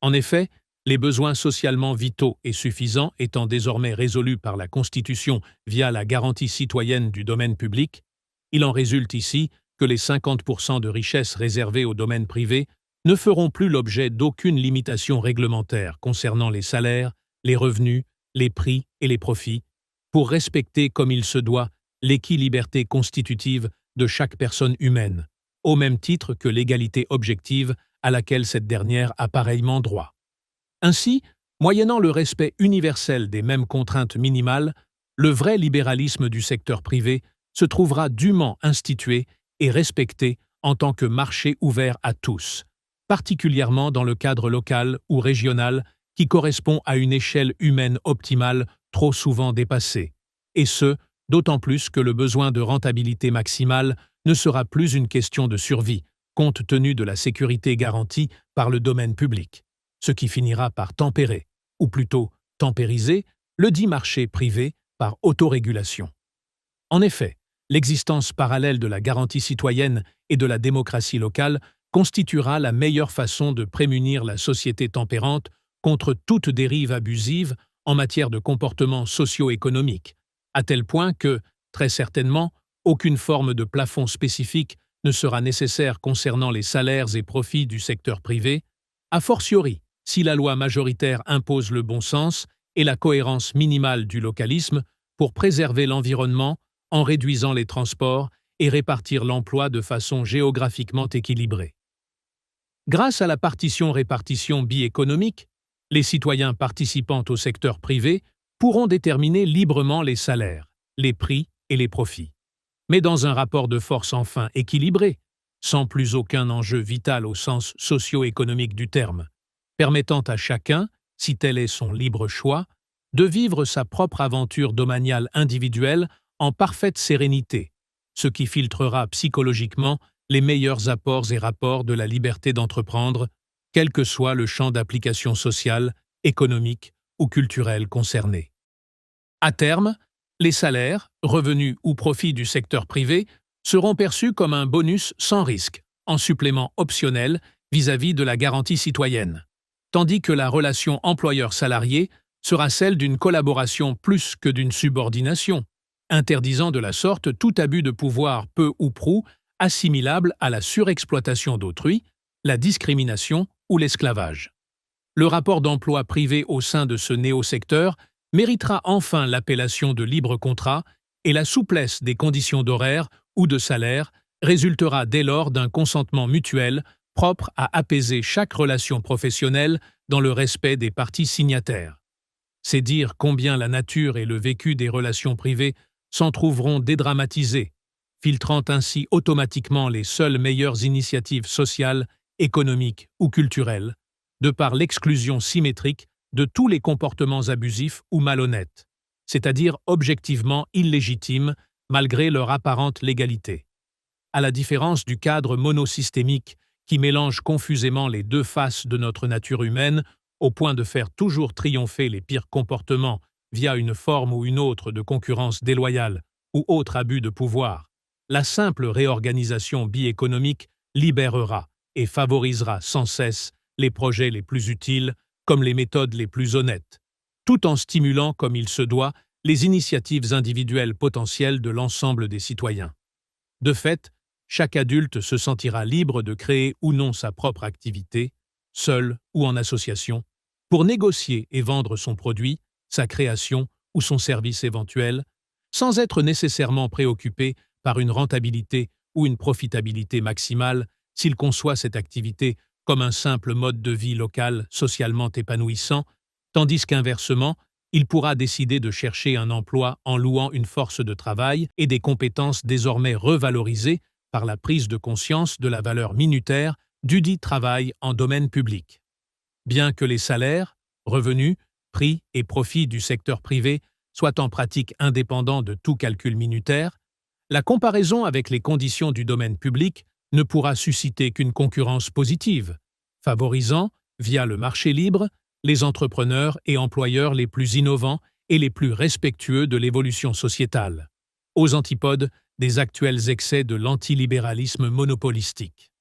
En effet, les besoins socialement vitaux et suffisants étant désormais résolus par la Constitution via la garantie citoyenne du domaine public, il en résulte ici que les 50% de richesses réservées au domaine privé ne feront plus l'objet d'aucune limitation réglementaire concernant les salaires, les revenus, les prix et les profits, pour respecter comme il se doit l'équilibrité constitutive de chaque personne humaine, au même titre que l'égalité objective à laquelle cette dernière a pareillement droit. Ainsi, moyennant le respect universel des mêmes contraintes minimales, le vrai libéralisme du secteur privé se trouvera dûment institué et respecté en tant que marché ouvert à tous, particulièrement dans le cadre local ou régional qui correspond à une échelle humaine optimale trop souvent dépassée, et ce, d'autant plus que le besoin de rentabilité maximale ne sera plus une question de survie, compte tenu de la sécurité garantie par le domaine public, ce qui finira par tempérer, ou plutôt tempériser, le dit marché privé par autorégulation. En effet, l'existence parallèle de la garantie citoyenne et de la démocratie locale constituera la meilleure façon de prémunir la société tempérante contre toute dérive abusive en matière de comportement socio-économique, à tel point que, très certainement, aucune forme de plafond spécifique ne sera nécessaire concernant les salaires et profits du secteur privé, a fortiori si la loi majoritaire impose le bon sens et la cohérence minimale du localisme pour préserver l'environnement en réduisant les transports et répartir l'emploi de façon géographiquement équilibrée. Grâce à la partition-répartition bi-économique, les citoyens participant au secteur privé pourront déterminer librement les salaires, les prix et les profits, mais dans un rapport de force enfin équilibré, sans plus aucun enjeu vital au sens socio-économique du terme, permettant à chacun, si tel est son libre choix, de vivre sa propre aventure domaniale individuelle en parfaite sérénité, ce qui filtrera psychologiquement les meilleurs apports et rapports de la liberté d'entreprendre, quel que soit le champ d'application sociale, économique ou culturel concerné. À terme, les salaires, revenus ou profits du secteur privé seront perçus comme un bonus sans risque, en supplément optionnel vis-à-vis de la garantie citoyenne, tandis que la relation employeur-salarié sera celle d'une collaboration plus que d'une subordination, interdisant de la sorte tout abus de pouvoir peu ou prou assimilable à la surexploitation d'autrui, la discrimination ou l'esclavage. Le rapport d'emploi privé au sein de ce néo-secteur méritera enfin l'appellation de libre contrat et la souplesse des conditions d'horaire ou de salaire résultera dès lors d'un consentement mutuel propre à apaiser chaque relation professionnelle dans le respect des parties signataires. C'est dire combien la nature et le vécu des relations privées s'en trouveront dédramatisés, filtrant ainsi automatiquement les seules meilleures initiatives sociales, économiques ou culturelles, de par l'exclusion symétrique de tous les comportements abusifs ou malhonnêtes, c'est-à-dire objectivement illégitimes malgré leur apparente légalité. À la différence du cadre monosystémique qui mélange confusément les deux faces de notre nature humaine au point de faire toujours triompher les pires comportements via une forme ou une autre de concurrence déloyale ou autre abus de pouvoir, la simple réorganisation biéconomique libérera et favorisera sans cesse les projets les plus utiles comme les méthodes les plus honnêtes, tout en stimulant comme il se doit les initiatives individuelles potentielles de l'ensemble des citoyens. De fait, chaque adulte se sentira libre de créer ou non sa propre activité, seul ou en association, pour négocier et vendre son produit, sa création ou son service éventuel, sans être nécessairement préoccupé par une rentabilité ou une profitabilité maximale s'il conçoit cette activité comme un simple mode de vie local socialement épanouissant, tandis qu'inversement, il pourra décider de chercher un emploi en louant une force de travail et des compétences désormais revalorisées par la prise de conscience de la valeur minutaire dudit travail en domaine public. Bien que les salaires, revenus, prix et profits du secteur privé soient en pratique indépendants de tout calcul minutaire, la comparaison avec les conditions du domaine public ne pourra susciter qu'une concurrence positive, favorisant, via le marché libre, les entrepreneurs et employeurs les plus innovants et les plus respectueux de l'évolution sociétale, aux antipodes des actuels excès de l'antilibéralisme monopolistique.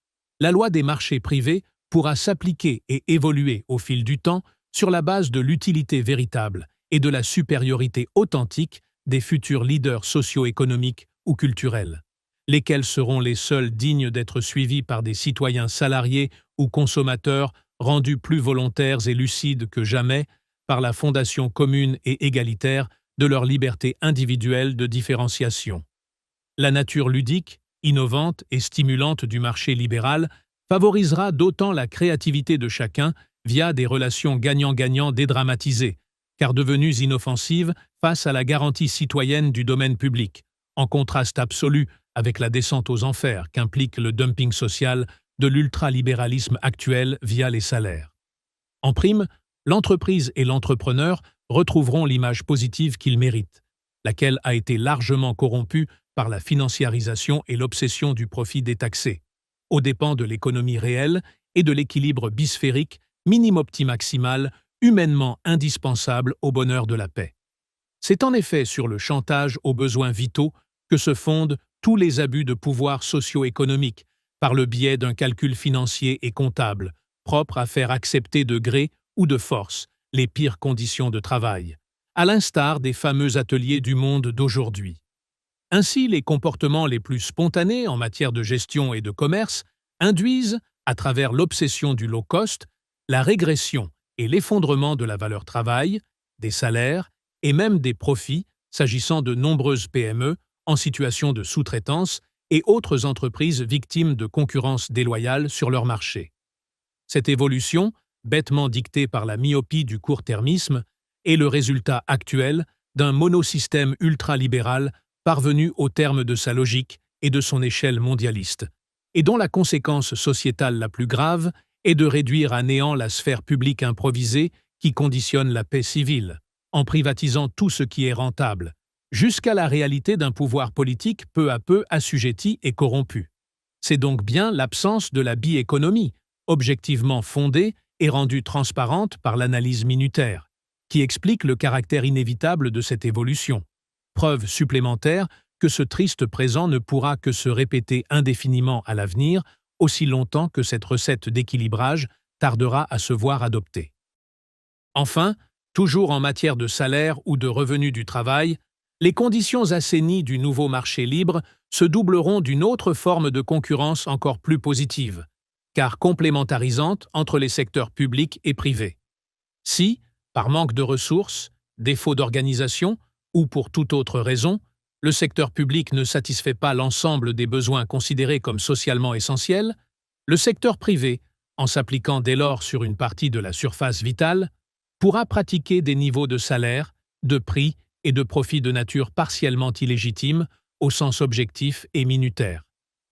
La loi des marchés privés pourra s'appliquer et évoluer au fil du temps sur la base de l'utilité véritable et de la supériorité authentique des futurs leaders socio-économiques ou culturels, lesquels seront les seuls dignes d'être suivis par des citoyens salariés ou consommateurs rendus plus volontaires et lucides que jamais par la fondation commune et égalitaire de leur liberté individuelle de différenciation. La nature ludique, innovante et stimulante du marché libéral favorisera d'autant la créativité de chacun via des relations gagnant-gagnant dédramatisées, car devenues inoffensives face à la garantie citoyenne du domaine public, en contraste absolu avec la descente aux enfers qu'implique le dumping social de l'ultralibéralisme actuel via les salaires. En prime, l'entreprise et l'entrepreneur retrouveront l'image positive qu'ils méritent, laquelle a été largement corrompue par la financiarisation et l'obsession du profit détaxé, aux dépens de l'économie réelle et de l'équilibre bisphérique minimum-maximal humainement indispensable au bonheur de la paix. C'est en effet sur le chantage aux besoins vitaux que se fondent tous les abus de pouvoir socio-économique par le biais d'un calcul financier et comptable, propre à faire accepter de gré ou de force les pires conditions de travail, à l'instar des fameux ateliers du monde d'aujourd'hui. Ainsi, les comportements les plus spontanés en matière de gestion et de commerce induisent, à travers l'obsession du low cost, la régression et l'effondrement de la valeur travail, des salaires et même des profits s'agissant de nombreuses PME en situation de sous-traitance et autres entreprises victimes de concurrence déloyale sur leur marché. Cette évolution, bêtement dictée par la myopie du court-termisme, est le résultat actuel d'un monosystème ultralibéral parvenu au terme de sa logique et de son échelle mondialiste, et dont la conséquence sociétale la plus grave est de réduire à néant la sphère publique improvisée qui conditionne la paix civile, en privatisant tout ce qui est rentable, jusqu'à la réalité d'un pouvoir politique peu à peu assujetti et corrompu. C'est donc bien l'absence de la biéconomie, objectivement fondée et rendue transparente par l'analyse minutaire, qui explique le caractère inévitable de cette évolution. Preuve supplémentaire que ce triste présent ne pourra que se répéter indéfiniment à l'avenir, aussi longtemps que cette recette d'équilibrage tardera à se voir adoptée. Enfin, toujours en matière de salaire ou de revenus du travail, les conditions assainies du nouveau marché libre se doubleront d'une autre forme de concurrence encore plus positive, car complémentarisante entre les secteurs publics et privés. Si, par manque de ressources, défaut d'organisation ou pour toute autre raison, le secteur public ne satisfait pas l'ensemble des besoins considérés comme socialement essentiels, le secteur privé, en s'appliquant dès lors sur une partie de la surface vitale, pourra pratiquer des niveaux de salaire, de prix et de profit de nature partiellement illégitime au sens objectif et minutaire,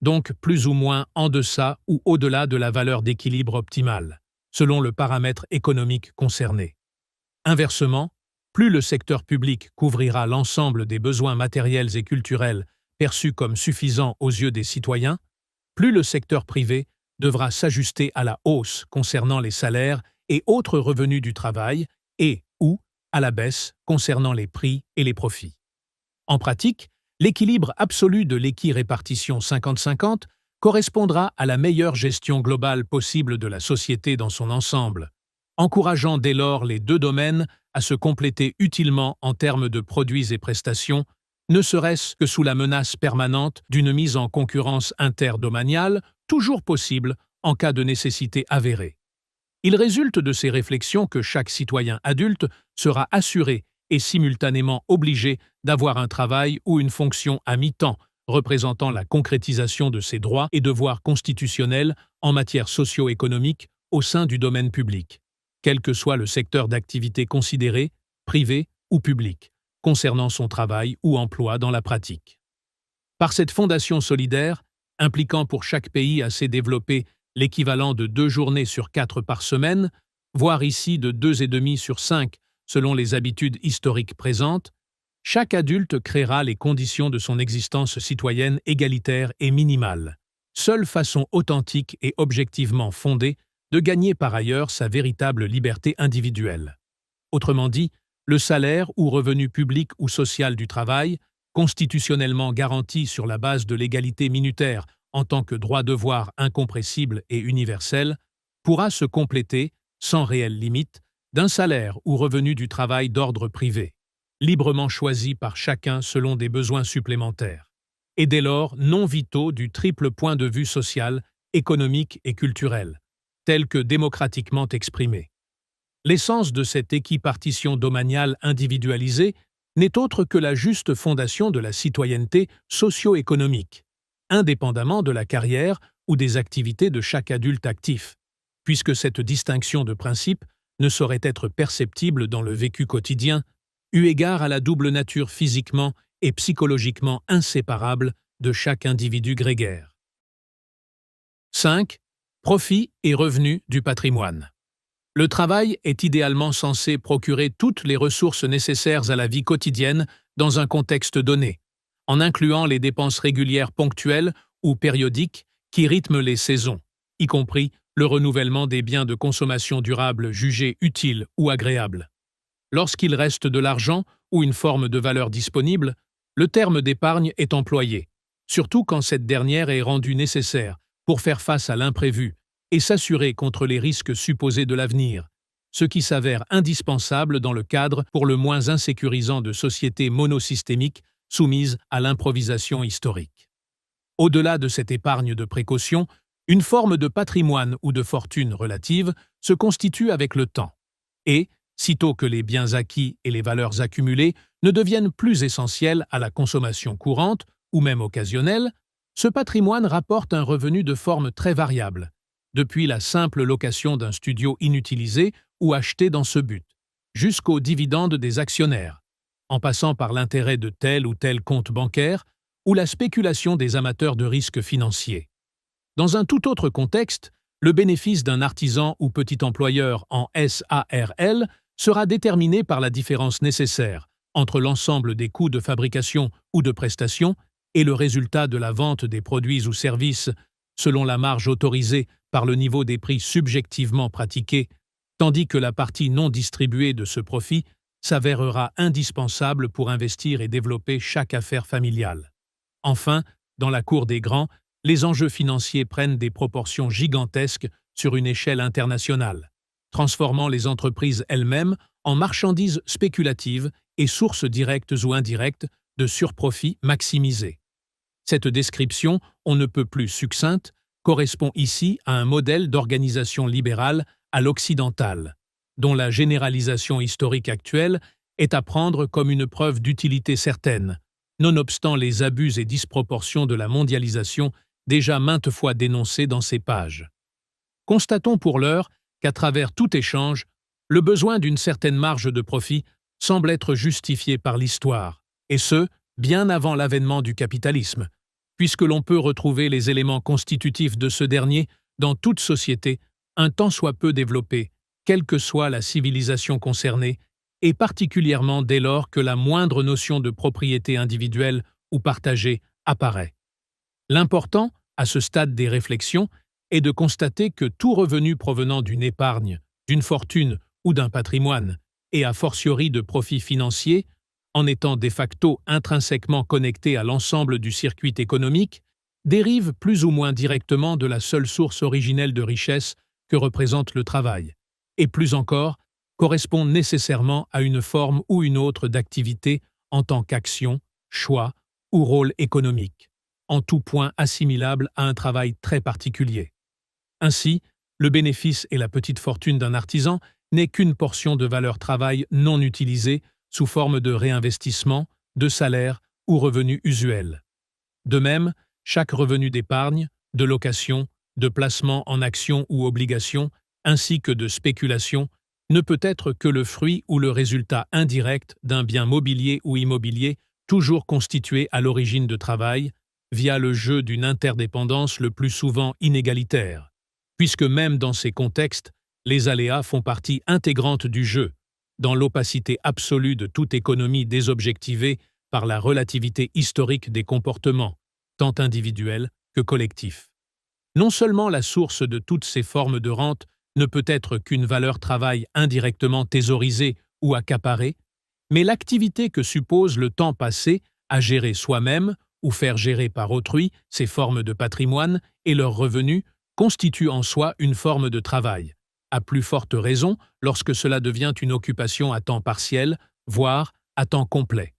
donc plus ou moins en deçà ou au-delà de la valeur d'équilibre optimale, selon le paramètre économique concerné. Inversement, plus le secteur public couvrira l'ensemble des besoins matériels et culturels perçus comme suffisants aux yeux des citoyens, plus le secteur privé devra s'ajuster à la hausse concernant les salaires et autres revenus du travail et ou à la baisse concernant les prix et les profits. En pratique, l'équilibre absolu de l'équirépartition 50-50 correspondra à la meilleure gestion globale possible de la société dans son ensemble, encourageant dès lors les deux domaines à se compléter utilement en termes de produits et prestations, ne serait-ce que sous la menace permanente d'une mise en concurrence interdomaniale, toujours possible en cas de nécessité avérée. Il résulte de ces réflexions que chaque citoyen adulte sera assuré et simultanément obligé d'avoir un travail ou une fonction à mi-temps représentant la concrétisation de ses droits et devoirs constitutionnels en matière socio-économique au sein du domaine public, quel que soit le secteur d'activité considéré, privé ou public, concernant son travail ou emploi dans la pratique. Par cette fondation solidaire, impliquant pour chaque pays assez développé l'équivalent de 2 journées sur 4 par semaine, voire ici de 2,5 sur 5 selon les habitudes historiques présentes, chaque adulte créera les conditions de son existence citoyenne égalitaire et minimale, seule façon authentique et objectivement fondée de gagner par ailleurs sa véritable liberté individuelle. Autrement dit, le salaire ou revenu public ou social du travail, constitutionnellement garanti sur la base de l'égalité minutaire en tant que droit-devoir incompressible et universel, pourra se compléter, sans réelle limite, d'un salaire ou revenu du travail d'ordre privé, librement choisi par chacun selon des besoins supplémentaires, et dès lors non vitaux du triple point de vue social, économique et culturel, tel que démocratiquement exprimé. L'essence de cette équipartition domaniale individualisée n'est autre que la juste fondation de la citoyenneté socio-économique, indépendamment de la carrière ou des activités de chaque adulte actif, puisque cette distinction de principe ne saurait être perceptible dans le vécu quotidien, eu égard à la double nature physiquement et psychologiquement inséparable de chaque individu grégaire. 5. Profit et revenus du patrimoine. Le travail est idéalement censé procurer toutes les ressources nécessaires à la vie quotidienne dans un contexte donné, en incluant les dépenses régulières ponctuelles ou périodiques qui rythment les saisons, y compris le renouvellement des biens de consommation durable jugés utiles ou agréables. Lorsqu'il reste de l'argent ou une forme de valeur disponible, le terme d'épargne est employé, surtout quand cette dernière est rendue nécessaire pour faire face à l'imprévu et s'assurer contre les risques supposés de l'avenir, ce qui s'avère indispensable dans le cadre pour le moins insécurisant de sociétés monosystémiques soumises à l'improvisation historique. Au-delà de cette épargne de précaution, une forme de patrimoine ou de fortune relative se constitue avec le temps, et, sitôt que les biens acquis et les valeurs accumulées ne deviennent plus essentiels à la consommation courante ou même occasionnelle, ce patrimoine rapporte un revenu de forme très variable, depuis la simple location d'un studio inutilisé ou acheté dans ce but, jusqu'aux dividendes des actionnaires, en passant par l'intérêt de tel ou tel compte bancaire ou la spéculation des amateurs de risques financiers. Dans un tout autre contexte, le bénéfice d'un artisan ou petit employeur en SARL sera déterminé par la différence nécessaire entre l'ensemble des coûts de fabrication ou de prestation et le résultat de la vente des produits ou services selon la marge autorisée par le niveau des prix subjectivement pratiqués, tandis que la partie non distribuée de ce profit s'avérera indispensable pour investir et développer chaque affaire familiale. Enfin, dans la cour des grands, les enjeux financiers prennent des proportions gigantesques sur une échelle internationale, transformant les entreprises elles-mêmes en marchandises spéculatives et sources directes ou indirectes de surprofits maximisés. Cette description, on ne peut plus succincte, correspond ici à un modèle d'organisation libérale à l'occidentale, dont la généralisation historique actuelle est à prendre comme une preuve d'utilité certaine, nonobstant les abus et disproportions de la mondialisation déjà maintes fois dénoncés dans ces pages. Constatons pour l'heure qu'à travers tout échange, le besoin d'une certaine marge de profit semble être justifié par l'histoire, et ce, bien avant l'avènement du capitalisme, puisque l'on peut retrouver les éléments constitutifs de ce dernier dans toute société, un tant soit peu développée, quelle que soit la civilisation concernée, et particulièrement dès lors que la moindre notion de propriété individuelle ou partagée apparaît. L'important, à ce stade des réflexions, est de constater que tout revenu provenant d'une épargne, d'une fortune ou d'un patrimoine, et a fortiori de profits financiers, en étant de facto intrinsèquement connecté à l'ensemble du circuit économique, dérive plus ou moins directement de la seule source originelle de richesse que représente le travail, et plus encore, correspond nécessairement à une forme ou une autre d'activité en tant qu'action, choix ou rôle économique, en tout point assimilable à un travail très particulier. Ainsi, le bénéfice et la petite fortune d'un artisan n'est qu'une portion de valeur travail non utilisée sous forme de réinvestissement, de salaire ou revenu usuel. De même, chaque revenu d'épargne, de location, de placement en actions ou obligations, ainsi que de spéculation, ne peut être que le fruit ou le résultat indirect d'un bien mobilier ou immobilier toujours constitué à l'origine de travail, via le jeu d'une interdépendance le plus souvent inégalitaire, puisque même dans ces contextes, les aléas font partie intégrante du jeu, dans l'opacité absolue de toute économie désobjectivée par la relativité historique des comportements, tant individuels que collectifs. Non seulement la source de toutes ces formes de rente ne peut être qu'une valeur travail indirectement thésaurisée ou accaparée, mais l'activité que suppose le temps passé à gérer soi-même ou faire gérer par autrui ces formes de patrimoine et leurs revenus constitue en soi une forme de travail, à plus forte raison lorsque cela devient une occupation à temps partiel, voire à temps complet.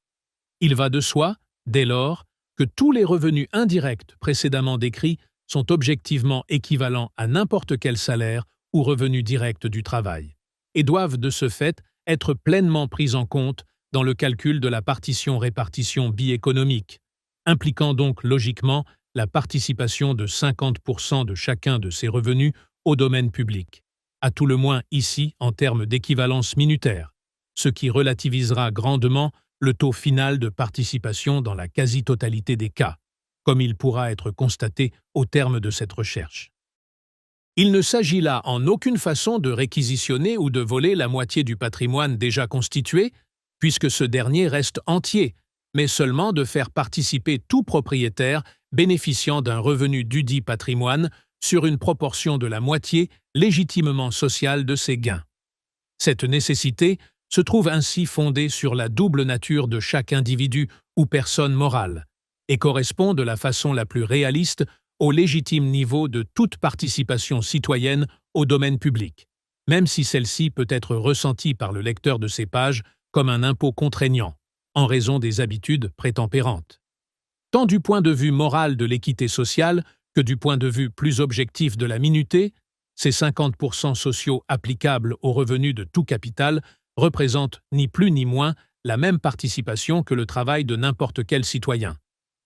Il va de soi, dès lors, que tous les revenus indirects précédemment décrits sont objectivement équivalents à n'importe quel salaire ou revenu direct du travail, et doivent de ce fait être pleinement pris en compte dans le calcul de la partition-répartition biéconomique, impliquant donc logiquement la participation de 50% de chacun de ces revenus au domaine public, à tout le moins ici en termes d'équivalence minutaire, ce qui relativisera grandement le taux final de participation dans la quasi-totalité des cas, comme il pourra être constaté au terme de cette recherche. Il ne s'agit là en aucune façon de réquisitionner ou de voler la moitié du patrimoine déjà constitué, puisque ce dernier reste entier, mais seulement de faire participer tout propriétaire bénéficiant d'un revenu dudit patrimoine sur une proportion de la moitié légitimement sociale de ses gains. Cette nécessité se trouve ainsi fondée sur la double nature de chaque individu ou personne morale, et correspond de la façon la plus réaliste au légitime niveau de toute participation citoyenne au domaine public, même si celle-ci peut être ressentie par le lecteur de ces pages comme un impôt contraignant, en raison des habitudes prétempérantes. Tant du point de vue moral de l'équité sociale que du point de vue plus objectif de la minuté, ces 50% sociaux applicables aux revenus de tout capital représentent ni plus ni moins la même participation que le travail de n'importe quel citoyen,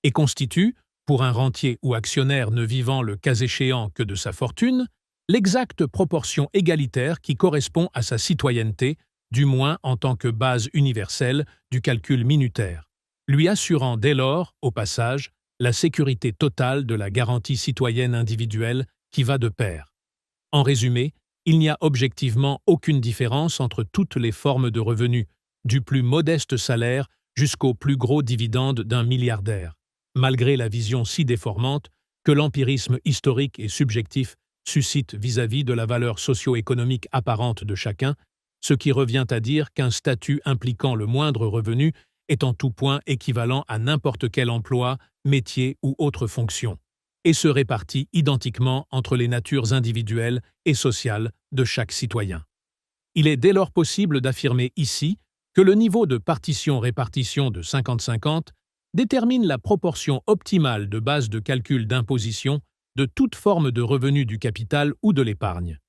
et constituent, pour un rentier ou actionnaire ne vivant le cas échéant que de sa fortune, l'exacte proportion égalitaire qui correspond à sa citoyenneté, du moins en tant que base universelle du calcul minutaire, lui assurant dès lors, au passage, la sécurité totale de la garantie citoyenne individuelle qui va de pair. En résumé, il n'y a objectivement aucune différence entre toutes les formes de revenus, du plus modeste salaire jusqu'au plus gros dividende d'un milliardaire, malgré la vision si déformante que l'empirisme historique et subjectif suscite vis-à-vis de la valeur socio-économique apparente de chacun, ce qui revient à dire qu'un statut impliquant le moindre revenu est en tout point équivalent à n'importe quel emploi, métier ou autre fonction, et se répartit identiquement entre les natures individuelles et sociales de chaque citoyen. Il est dès lors possible d'affirmer ici que le niveau de partition-répartition de 50-50 détermine la proportion optimale de base de calcul d'imposition de toute forme de revenu du capital ou de l'épargne.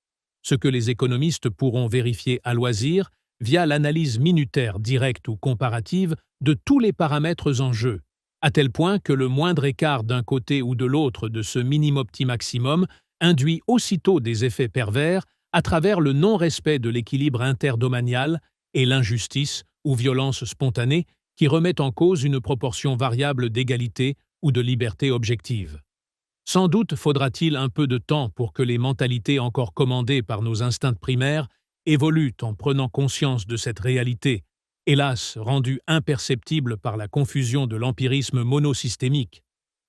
ce que les économistes pourront vérifier à loisir via l'analyse minutaire directe ou comparative de tous les paramètres en jeu, à tel point que le moindre écart d'un côté ou de l'autre de ce minimum-maximum induit aussitôt des effets pervers à travers le non-respect de l'équilibre interdomanial et l'injustice ou violence spontanée qui remet en cause une proportion variable d'égalité ou de liberté objective. Sans doute faudra-t-il un peu de temps pour que les mentalités encore commandées par nos instincts primaires évoluent en prenant conscience de cette réalité, hélas rendue imperceptible par la confusion de l'empirisme monosystémique.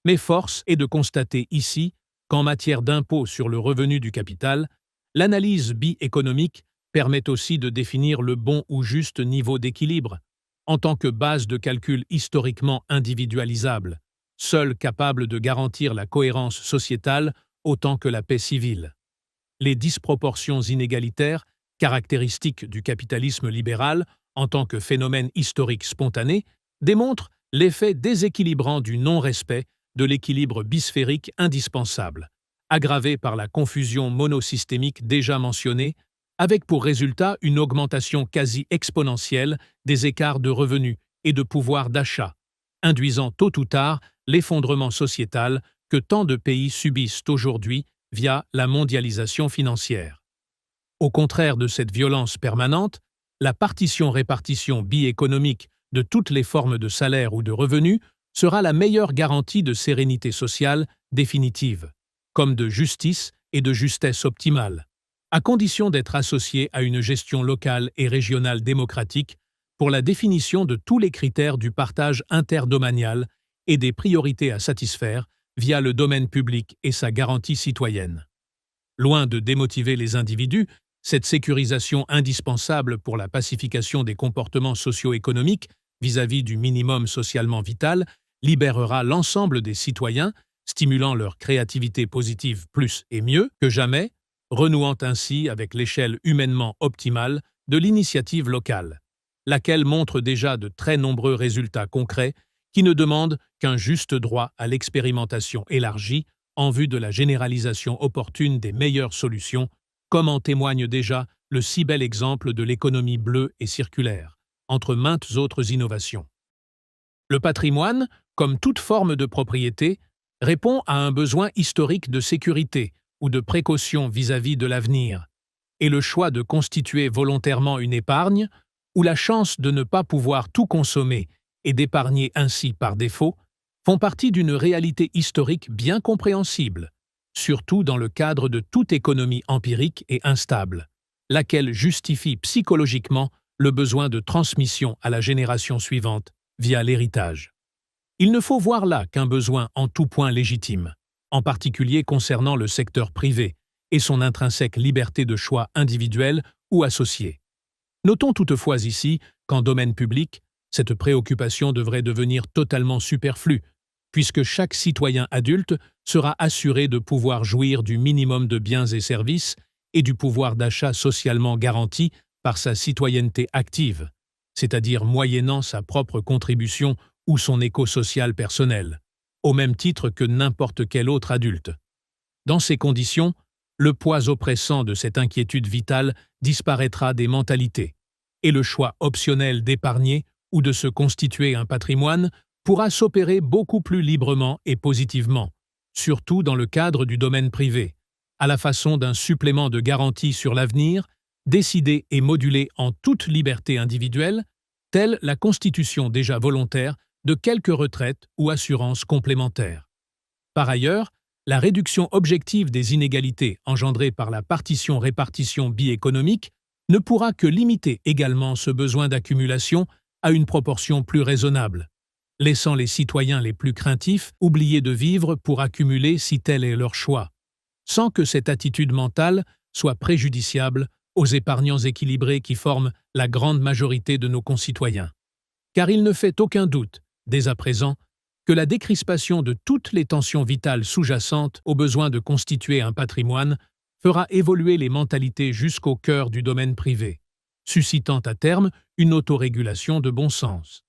Mais force est de constater ici qu'en matière d'impôt sur le revenu du capital, l'analyse bi-économique permet aussi de définir le bon ou juste niveau d'équilibre, en tant que base de calcul historiquement individualisable, seule capable de garantir la cohérence sociétale autant que la paix civile. Les disproportions inégalitaires, caractéristiques du capitalisme libéral en tant que phénomène historique spontané, démontrent l'effet déséquilibrant du non-respect de l'équilibre bisphérique indispensable, aggravé par la confusion monosystémique déjà mentionnée, avec pour résultat une augmentation quasi exponentielle des écarts de revenus et de pouvoir d'achat, induisant tôt ou tard l'effondrement sociétal que tant de pays subissent aujourd'hui via la mondialisation financière. Au contraire de cette violence permanente, la partition-répartition bi-économique de toutes les formes de salaire ou de revenus sera la meilleure garantie de sérénité sociale définitive, comme de justice et de justesse optimale, à condition d'être associée à une gestion locale et régionale démocratique pour la définition de tous les critères du partage interdomanial et des priorités à satisfaire via le domaine public et sa garantie citoyenne. Loin de démotiver les individus, cette sécurisation indispensable pour la pacification des comportements socio-économiques vis-à-vis du minimum socialement vital libérera l'ensemble des citoyens, stimulant leur créativité positive plus et mieux que jamais, renouant ainsi avec l'échelle humainement optimale de l'initiative locale, laquelle montre déjà de très nombreux résultats concrets qui ne demandent qu'un juste droit à l'expérimentation élargie en vue de la généralisation opportune des meilleures solutions, comme en témoigne déjà le si bel exemple de l'économie bleue et circulaire, entre maintes autres innovations. Le patrimoine, comme toute forme de propriété, répond à un besoin historique de sécurité ou de précaution vis-à-vis de l'avenir, et le choix de constituer volontairement une épargne, ou la chance de ne pas pouvoir tout consommer et d'épargner ainsi par défaut, font partie d'une réalité historique bien compréhensible, surtout dans le cadre de toute économie empirique et instable, laquelle justifie psychologiquement le besoin de transmission à la génération suivante via l'héritage. Il ne faut voir là qu'un besoin en tout point légitime, en particulier concernant le secteur privé et son intrinsèque liberté de choix individuelle ou associée. Notons toutefois ici qu'en domaine public, cette préoccupation devrait devenir totalement superflue, puisque chaque citoyen adulte sera assuré de pouvoir jouir du minimum de biens et services et du pouvoir d'achat socialement garanti par sa citoyenneté active, c'est-à-dire moyennant sa propre contribution ou son éco-social personnel, au même titre que n'importe quel autre adulte. Dans ces conditions, le poids oppressant de cette inquiétude vitale disparaîtra des mentalités, et le choix optionnel d'épargner ou de se constituer un patrimoine pourra s'opérer beaucoup plus librement et positivement, surtout dans le cadre du domaine privé, à la façon d'un supplément de garantie sur l'avenir, décidé et modulé en toute liberté individuelle, telle la constitution déjà volontaire de quelques retraites ou assurances complémentaires. Par ailleurs, la réduction objective des inégalités engendrées par la partition-répartition bi-économique ne pourra que limiter également ce besoin d'accumulation à une proportion plus raisonnable, laissant les citoyens les plus craintifs oublier de vivre pour accumuler si tel est leur choix, sans que cette attitude mentale soit préjudiciable aux épargnants équilibrés qui forment la grande majorité de nos concitoyens. Car il ne fait aucun doute, dès à présent, que la décrispation de toutes les tensions vitales sous-jacentes au besoin de constituer un patrimoine fera évoluer les mentalités jusqu'au cœur du domaine privé, suscitant à terme une autorégulation de bon sens.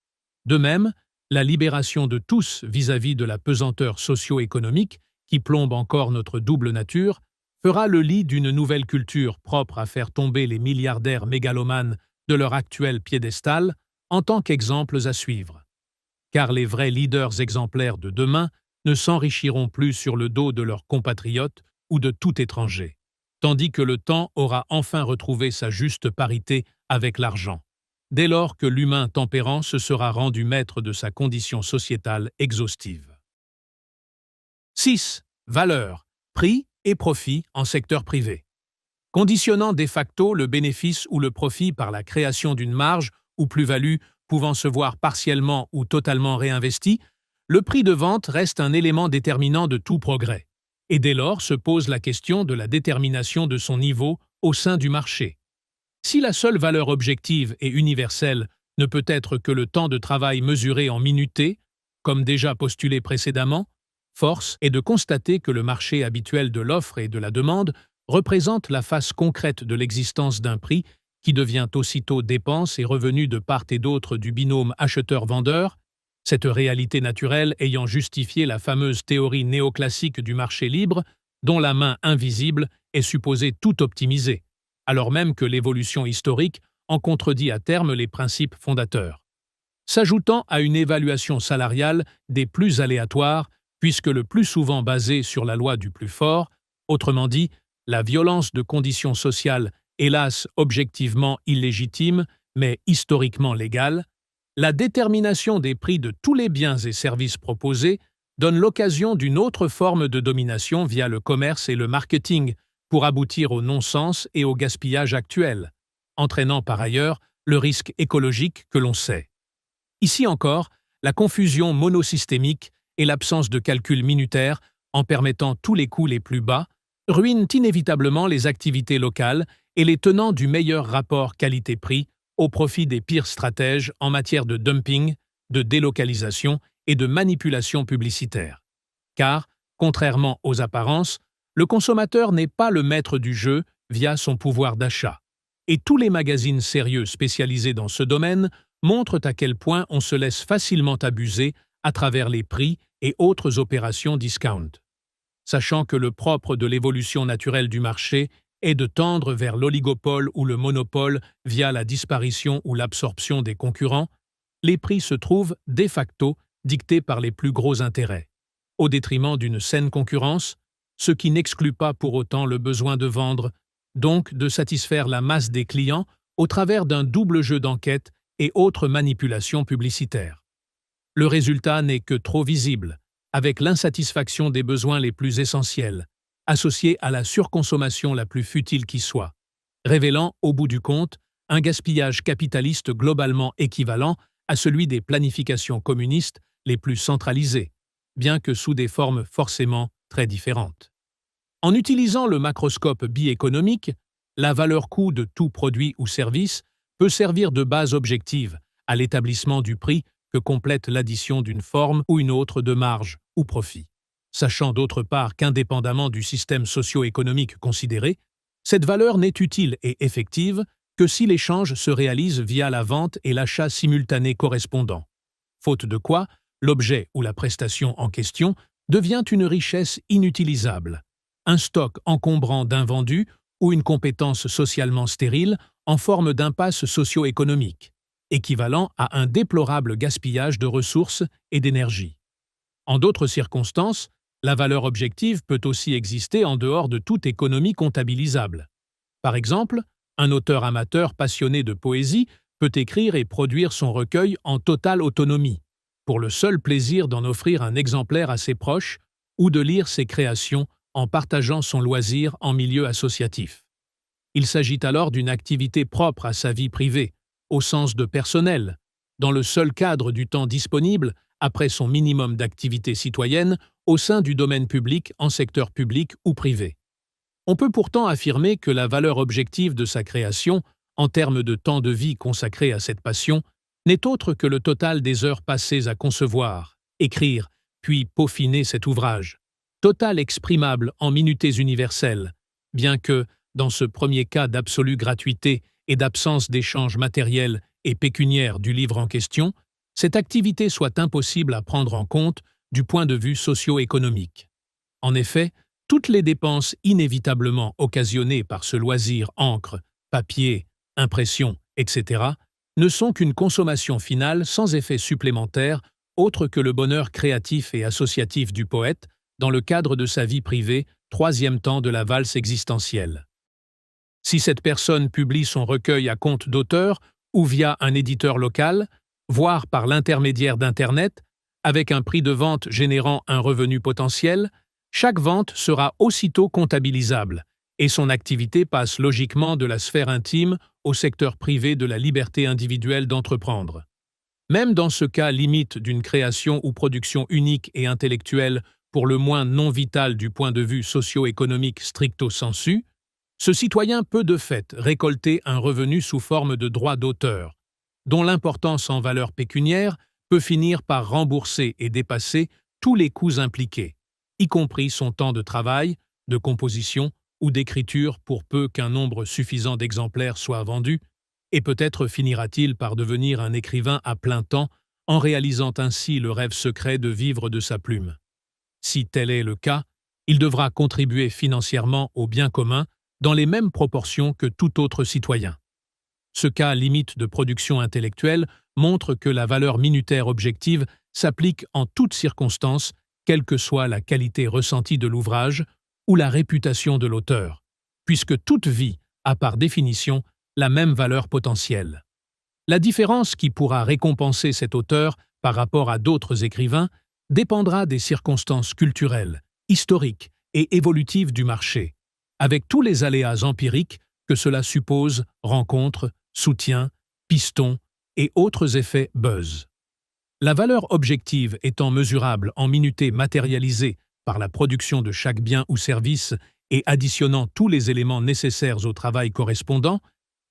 De même, la libération de tous vis-à-vis de la pesanteur socio-économique qui plombe encore notre double nature fera le lit d'une nouvelle culture propre à faire tomber les milliardaires mégalomanes de leur actuel piédestal en tant qu'exemples à suivre. Car les vrais leaders exemplaires de demain ne s'enrichiront plus sur le dos de leurs compatriotes ou de tout étranger, tandis que le temps aura enfin retrouvé sa juste parité avec l'argent, dès lors que l'humain tempérant se sera rendu maître de sa condition sociétale exhaustive. 6. Valeur, prix et profit en secteur privé. Conditionnant de facto le bénéfice ou le profit par la création d'une marge ou plus-value pouvant se voir partiellement ou totalement réinvestie, le prix de vente reste un élément déterminant de tout progrès. Et dès lors se pose la question de la détermination de son niveau au sein du marché. Si la seule valeur objective et universelle ne peut être que le temps de travail mesuré en minutés, comme déjà postulé précédemment, force est de constater que le marché habituel de l'offre et de la demande représente la face concrète de l'existence d'un prix qui devient aussitôt dépense et revenu de part et d'autre du binôme acheteur-vendeur, cette réalité naturelle ayant justifié la fameuse théorie néoclassique du marché libre, dont la main invisible est supposée tout optimiser, alors même que l'évolution historique en contredit à terme les principes fondateurs. S'ajoutant à une évaluation salariale des plus aléatoires, puisque le plus souvent basée sur la loi du plus fort, autrement dit, la violence de conditions sociales, hélas objectivement illégitimes, mais historiquement légales, la détermination des prix de tous les biens et services proposés donne l'occasion d'une autre forme de domination via le commerce et le marketing pour aboutir au non-sens et au gaspillage actuel, entraînant par ailleurs le risque écologique que l'on sait. Ici encore, la confusion monosystémique et l'absence de calcul minutaire, en permettant tous les coûts les plus bas, ruinent inévitablement les activités locales et les tenants du meilleur rapport qualité-prix au profit des pires stratèges en matière de dumping, de délocalisation et de manipulation publicitaire. Car, contrairement aux apparences, le consommateur n'est pas le maître du jeu via son pouvoir d'achat. Et tous les magazines sérieux spécialisés dans ce domaine montrent à quel point on se laisse facilement abuser à travers les prix et autres opérations discount. Sachant que le propre de l'évolution naturelle du marché est de tendre vers l'oligopole ou le monopole via la disparition ou l'absorption des concurrents, les prix se trouvent de facto dictés par les plus gros intérêts, au détriment d'une saine concurrence, ce qui n'exclut pas pour autant le besoin de vendre, donc de satisfaire la masse des clients au travers d'un double jeu d'enquête et autres manipulations publicitaires. Le résultat n'est que trop visible, avec l'insatisfaction des besoins les plus essentiels, associée à la surconsommation la plus futile qui soit, révélant, au bout du compte, un gaspillage capitaliste globalement équivalent à celui des planifications communistes les plus centralisées, bien que sous des formes forcément très différentes. En utilisant le macroscope bi-économique, la valeur coût de tout produit ou service peut servir de base objective à l'établissement du prix que complète l'addition d'une forme ou une autre de marge ou profit. Sachant d'autre part qu'indépendamment du système socio-économique considéré, cette valeur n'est utile et effective que si l'échange se réalise via la vente et l'achat simultané correspondant. Faute de quoi, l'objet ou la prestation en question devient une richesse inutilisable, un stock encombrant d'invendus ou une compétence socialement stérile en forme d'impasse socio-économique, équivalent à un déplorable gaspillage de ressources et d'énergie. En d'autres circonstances, la valeur objective peut aussi exister en dehors de toute économie comptabilisable. Par exemple, un auteur amateur passionné de poésie peut écrire et produire son recueil en totale autonomie, pour le seul plaisir d'en offrir un exemplaire à ses proches ou de lire ses créations en partageant son loisir en milieu associatif. Il s'agit alors d'une activité propre à sa vie privée, au sens de personnel, dans le seul cadre du temps disponible après son minimum d'activité citoyenne au sein du domaine public en secteur public ou privé. On peut pourtant affirmer que la valeur objective de sa création, en termes de temps de vie consacré à cette passion, n'est autre que le total des heures passées à concevoir, écrire, puis peaufiner cet ouvrage, total exprimable en minutées universelles, bien que, dans ce premier cas d'absolue gratuité et d'absence d'échange matériel et pécuniaire du livre en question, cette activité soit impossible à prendre en compte du point de vue socio-économique. En effet, Toutes les dépenses inévitablement occasionnées par ce loisir encre, papier, impression, etc., ne sont qu'une consommation finale sans effet supplémentaire autre que le bonheur créatif et associatif du poète dans le cadre de sa vie privée, troisième temps de la valse existentielle. Si cette personne publie son recueil à compte d'auteur ou via un éditeur local, voire par l'intermédiaire d'Internet, avec un prix de vente générant un revenu potentiel, chaque vente sera aussitôt comptabilisable et son activité passe logiquement de la sphère intime au secteur privé de la liberté individuelle d'entreprendre. Même dans ce cas limite d'une création ou production unique et intellectuelle pour le moins non vitale du point de vue socio-économique stricto sensu, ce citoyen peut de fait récolter un revenu sous forme de droit d'auteur, dont l'importance en valeur pécuniaire peut finir par rembourser et dépasser tous les coûts impliqués, y compris son temps de travail, de composition ou d'écriture pour peu qu'un nombre suffisant d'exemplaires soit vendu, et peut-être finira-t-il par devenir un écrivain à plein temps en réalisant ainsi le rêve secret de vivre de sa plume. Si tel est le cas, il devra contribuer financièrement au bien commun dans les mêmes proportions que tout autre citoyen. Ce cas limite de production intellectuelle montre que la valeur minutaire objective s'applique en toutes circonstances, quelle que soit la qualité ressentie de l'ouvrage ou la réputation de l'auteur, puisque toute vie a par définition la même valeur potentielle. La différence qui pourra récompenser cet auteur par rapport à d'autres écrivains dépendra des circonstances culturelles, historiques et évolutives du marché, avec tous les aléas empiriques que cela suppose, rencontres, soutien, pistons et autres effets buzz. La valeur objective étant mesurable en minutés matérialisées par la production de chaque bien ou service et additionnant tous les éléments nécessaires au travail correspondant,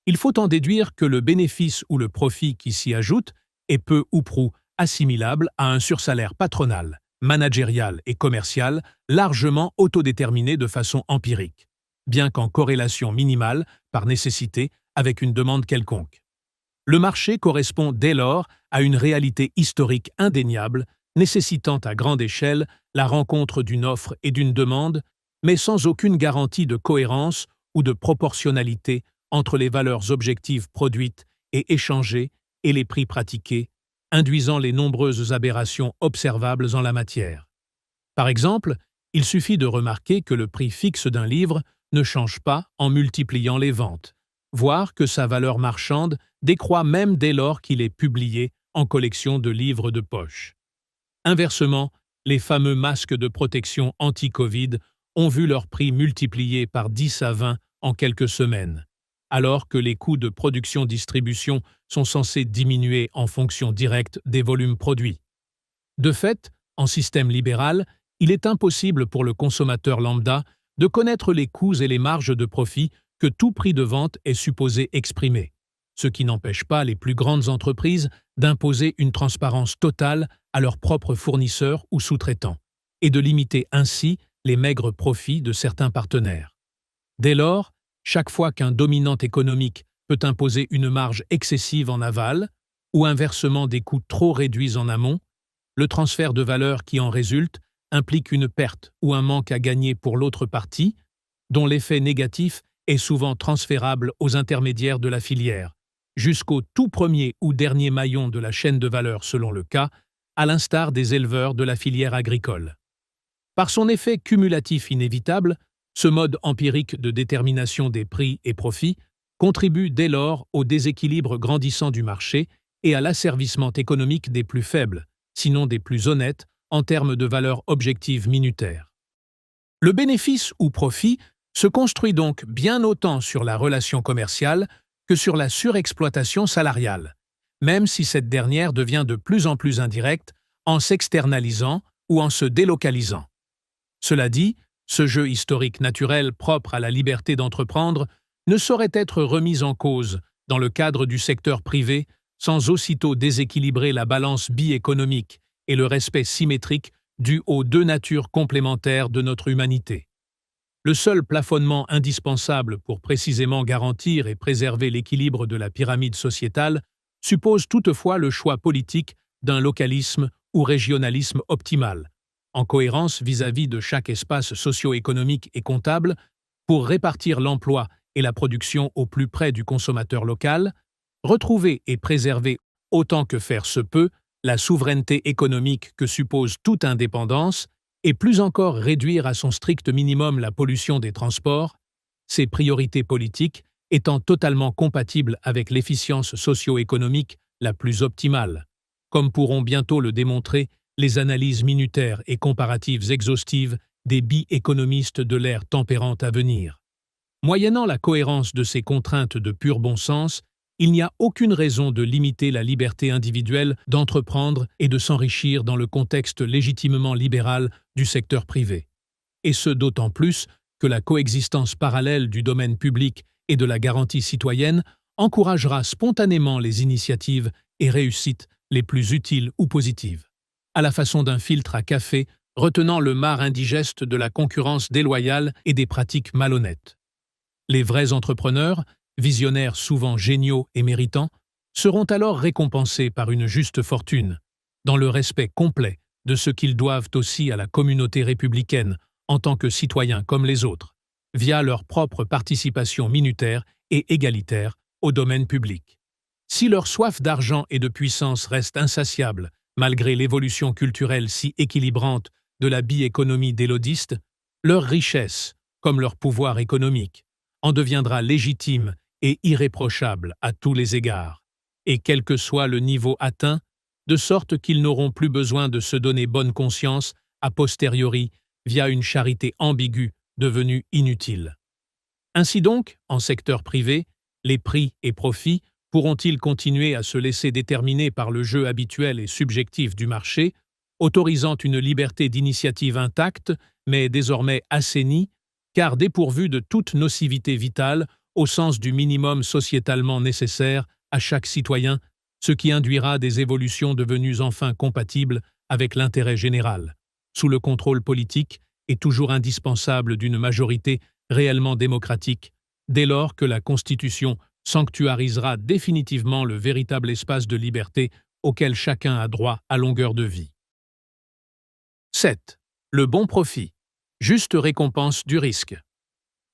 il faut en déduire que le bénéfice ou le profit qui s'y ajoute est peu ou prou assimilable à un sursalaire patronal, managérial et commercial largement autodéterminé de façon empirique, bien qu'en corrélation minimale, par nécessité, avec une demande quelconque. Le marché correspond dès lors à une réalité historique indéniable, nécessitant à grande échelle la rencontre d'une offre et d'une demande, mais sans aucune garantie de cohérence ou de proportionnalité entre les valeurs objectives produites et échangées et les prix pratiqués, induisant les nombreuses aberrations observables en la matière. Par exemple, il suffit de remarquer que le prix fixe d'un livre ne change pas en multipliant les ventes, voire que sa valeur marchande décroît même dès lors qu'il est publié en collection de livres de poche. Inversement, les fameux masques de protection anti-Covid ont vu leur prix multiplié par 10 à 20 en quelques semaines, alors que les coûts de production-distribution sont censés diminuer en fonction directe des volumes produits. De fait, en système libéral, il est impossible pour le consommateur lambda de connaître les coûts et les marges de profit que tout prix de vente est supposé exprimer, ce qui n'empêche pas les plus grandes entreprises d'imposer une transparence totale à leurs propres fournisseurs ou sous-traitants, et de limiter ainsi les maigres profits de certains partenaires. Dès lors, chaque fois qu'un dominant économique peut imposer une marge excessive en aval, ou inversement des coûts trop réduits en amont, le transfert de valeur qui en résulte implique une perte ou un manque à gagner pour l'autre partie, dont l'effet négatif est souvent transférable aux intermédiaires de la filière, jusqu'au tout premier ou dernier maillon de la chaîne de valeur selon le cas, à l'instar des éleveurs de la filière agricole. Par son effet cumulatif inévitable, ce mode empirique de détermination des prix et profits contribue dès lors au déséquilibre grandissant du marché et à l'asservissement économique des plus faibles, sinon des plus honnêtes, en termes de valeur objective minutaire. Le bénéfice ou profit se construit donc bien autant sur la relation commerciale que sur la surexploitation salariale, même si cette dernière devient de plus en plus indirecte en s'externalisant ou en se délocalisant. Cela dit, ce jeu historique naturel propre à la liberté d'entreprendre ne saurait être remis en cause dans le cadre du secteur privé sans aussitôt déséquilibrer la balance bi-économique et le respect symétrique dû aux deux natures complémentaires de notre humanité. Le seul plafonnement indispensable pour précisément garantir et préserver l'équilibre de la pyramide sociétale suppose toutefois le choix politique d'un localisme ou régionalisme optimal, en cohérence vis-à-vis de chaque espace socio-économique et comptable, pour répartir l'emploi et la production au plus près du consommateur local, retrouver et préserver autant que faire se peut la souveraineté économique que suppose toute indépendance, et plus encore réduire à son strict minimum la pollution des transports, ces priorités politiques étant totalement compatibles avec l'efficience socio-économique la plus optimale, comme pourront bientôt le démontrer les analyses minutaires et comparatives exhaustives des bi-économistes de l'ère tempérante à venir. Moyennant la cohérence de ces contraintes de pur bon sens, il n'y a aucune raison de limiter la liberté individuelle d'entreprendre et de s'enrichir dans le contexte légitimement libéral du secteur privé. Et ce d'autant plus que la coexistence parallèle du domaine public et de la garantie citoyenne encouragera spontanément les initiatives et réussites les plus utiles ou positives, à la façon d'un filtre à café retenant le marc indigeste de la concurrence déloyale et des pratiques malhonnêtes. Les vrais entrepreneurs, visionnaires souvent géniaux et méritants, seront alors récompensés par une juste fortune, dans le respect complet de ce qu'ils doivent aussi à la communauté républicaine en tant que citoyens comme les autres, via leur propre participation minutaire et égalitaire au domaine public. Si leur soif d'argent et de puissance reste insatiable, malgré l'évolution culturelle si équilibrante de la bi-économie délodiste, leur richesse, comme leur pouvoir économique, en deviendra légitime et irréprochable à tous les égards, et quel que soit le niveau atteint, de sorte qu'ils n'auront plus besoin de se donner bonne conscience a posteriori via une charité ambiguë devenue inutile. Ainsi donc, en secteur privé, les prix et profits pourront-ils continuer à se laisser déterminer par le jeu habituel et subjectif du marché, autorisant une liberté d'initiative intacte, mais désormais assainie, car dépourvue de toute nocivité vitale au sens du minimum sociétalement nécessaire à chaque citoyen, ce qui induira des évolutions devenues enfin compatibles avec l'intérêt général, sous le contrôle politique et toujours indispensable d'une majorité réellement démocratique, dès lors que la Constitution sanctuarisera définitivement le véritable espace de liberté auquel chacun a droit à longueur de vie. 7. Le bon profit. Juste récompense du risque.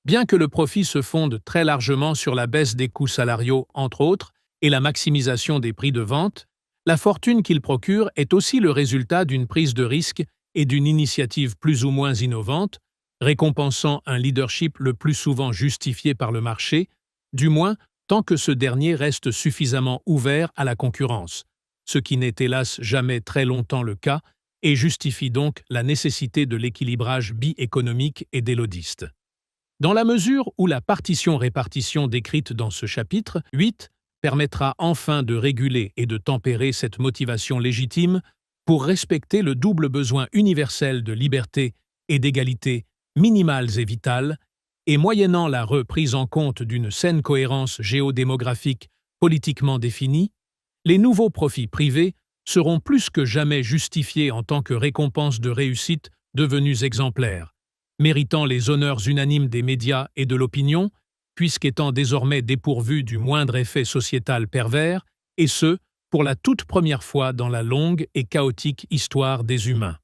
Bien que le profit se fonde très largement sur la baisse des coûts salariaux, entre autres, et la maximisation des prix de vente, la fortune qu'il procure est aussi le résultat d'une prise de risque et d'une initiative plus ou moins innovante, récompensant un leadership le plus souvent justifié par le marché, du moins tant que ce dernier reste suffisamment ouvert à la concurrence, ce qui n'est hélas jamais très longtemps le cas, et justifie donc la nécessité de l'équilibrage bi-économique et délodiste. Dans la mesure où la partition-répartition décrite dans ce chapitre 8 permettra enfin de réguler et de tempérer cette motivation légitime pour respecter le double besoin universel de liberté et d'égalité minimales et vitales, et moyennant la reprise en compte d'une saine cohérence géodémographique politiquement définie, les nouveaux profits privés seront plus que jamais justifiés en tant que récompense de réussite devenus exemplaires, méritant les honneurs unanimes des médias et de l'opinion, puisqu'étant désormais dépourvus du moindre effet sociétal pervers, et ce, pour la toute première fois dans la longue et chaotique histoire des humains.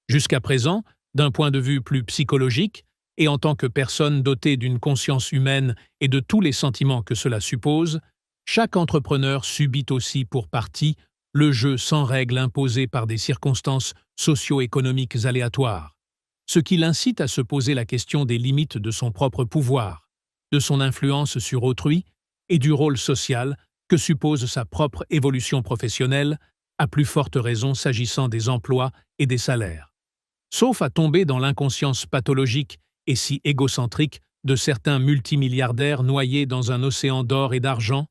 Jusqu'à présent, d'un point de vue plus psychologique, et en tant que personne dotée d'une conscience humaine et de tous les sentiments que cela suppose, chaque entrepreneur subit aussi pour partie le jeu sans règles imposé par des circonstances socio-économiques aléatoires, ce qui l'incite à se poser la question des limites de son propre pouvoir, de son influence sur autrui et du rôle social que suppose sa propre évolution professionnelle, à plus forte raison s'agissant des emplois et des salaires. Sauf à tomber dans l'inconscience pathologique et si égocentrique de certains multimilliardaires noyés dans un océan d'or et d'argent,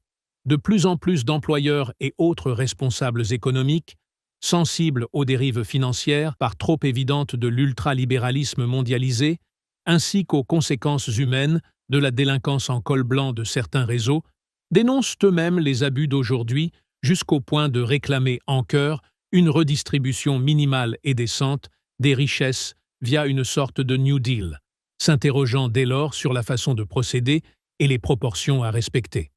de plus en plus d'employeurs et autres responsables économiques, sensibles aux dérives financières par trop évidentes de l'ultralibéralisme mondialisé, ainsi qu'aux conséquences humaines de la délinquance en col blanc de certains réseaux, dénoncent eux-mêmes les abus d'aujourd'hui jusqu'au point de réclamer en chœur une redistribution minimale et décente des richesses via une sorte de New Deal, s'interrogeant dès lors sur la façon de procéder et les proportions à respecter.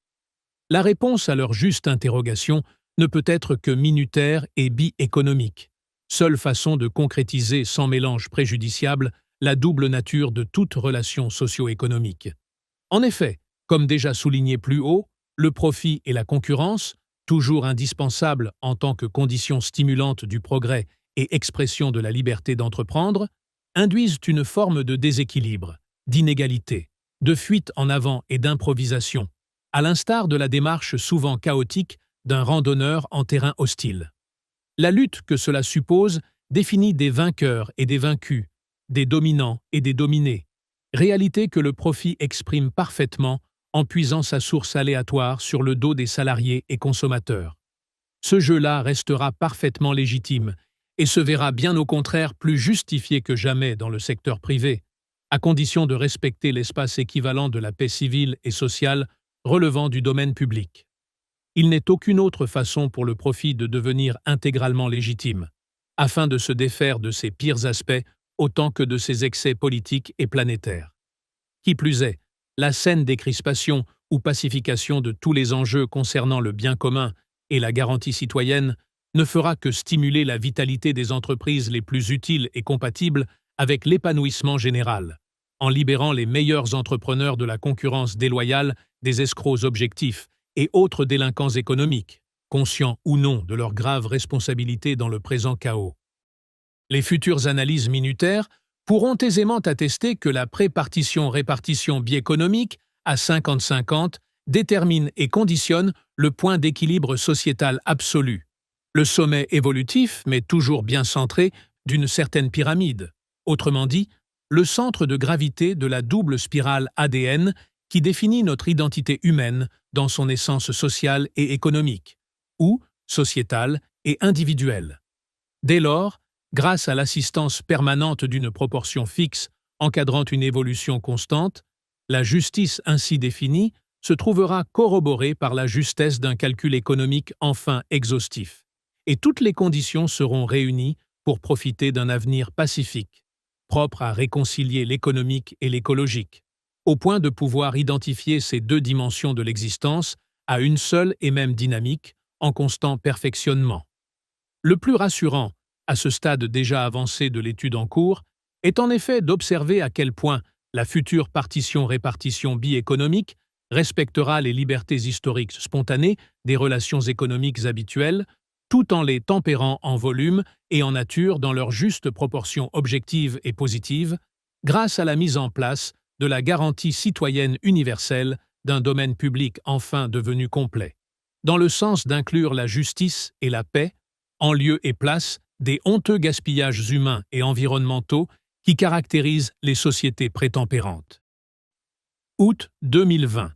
La réponse à leur juste interrogation ne peut être que minutaire et bi-économique, seule façon de concrétiser sans mélange préjudiciable la double nature de toute relation socio-économique. En effet, comme déjà souligné plus haut, le profit et la concurrence, toujours indispensables en tant que conditions stimulantes du progrès et expression de la liberté d'entreprendre, induisent une forme de déséquilibre, d'inégalité, de fuite en avant et d'improvisation, à l'instar de la démarche souvent chaotique d'un randonneur en terrain hostile. La lutte que cela suppose définit des vainqueurs et des vaincus, des dominants et des dominés, réalité que le profit exprime parfaitement en puisant sa source aléatoire sur le dos des salariés et consommateurs. Ce jeu-là restera parfaitement légitime et se verra bien au contraire plus justifié que jamais dans le secteur privé, à condition de respecter l'espace équivalent de la paix civile et sociale relevant du domaine public. Il n'est aucune autre façon pour le profit de devenir intégralement légitime, afin de se défaire de ses pires aspects autant que de ses excès politiques et planétaires. Qui plus est, la saine décrispation ou pacification de tous les enjeux concernant le bien commun et la garantie citoyenne ne fera que stimuler la vitalité des entreprises les plus utiles et compatibles avec l'épanouissement général, en libérant les meilleurs entrepreneurs de la concurrence déloyale des escrocs objectifs et autres délinquants économiques, conscients ou non de leur grave responsabilité dans le présent chaos. Les futures analyses minutaires pourront aisément attester que la prépartition-répartition biéconomique à 50-50 détermine et conditionne le point d'équilibre sociétal absolu, le sommet évolutif, mais toujours bien centré, d'une certaine pyramide, autrement dit, le centre de gravité de la double spirale ADN qui définit notre identité humaine dans son essence sociale et économique, ou sociétale et individuelle. Dès lors, grâce à l'assistance permanente d'une proportion fixe encadrant une évolution constante, la justice ainsi définie se trouvera corroborée par la justesse d'un calcul économique enfin exhaustif, et toutes les conditions seront réunies pour profiter d'un avenir pacifique, propre à réconcilier l'économique et l'écologique, au point de pouvoir identifier ces deux dimensions de l'existence à une seule et même dynamique, en constant perfectionnement. Le plus rassurant, à ce stade déjà avancé de l'étude en cours, est en effet d'observer à quel point la future partition-répartition biéconomique respectera les libertés historiques spontanées des relations économiques habituelles, tout en les tempérant en volume et en nature dans leur juste proportion objective et positive, grâce à la mise en place de la garantie citoyenne universelle d'un domaine public enfin devenu complet, dans le sens d'inclure la justice et la paix, en lieu et place des honteux gaspillages humains et environnementaux qui caractérisent les sociétés prétempérantes. Août 2020.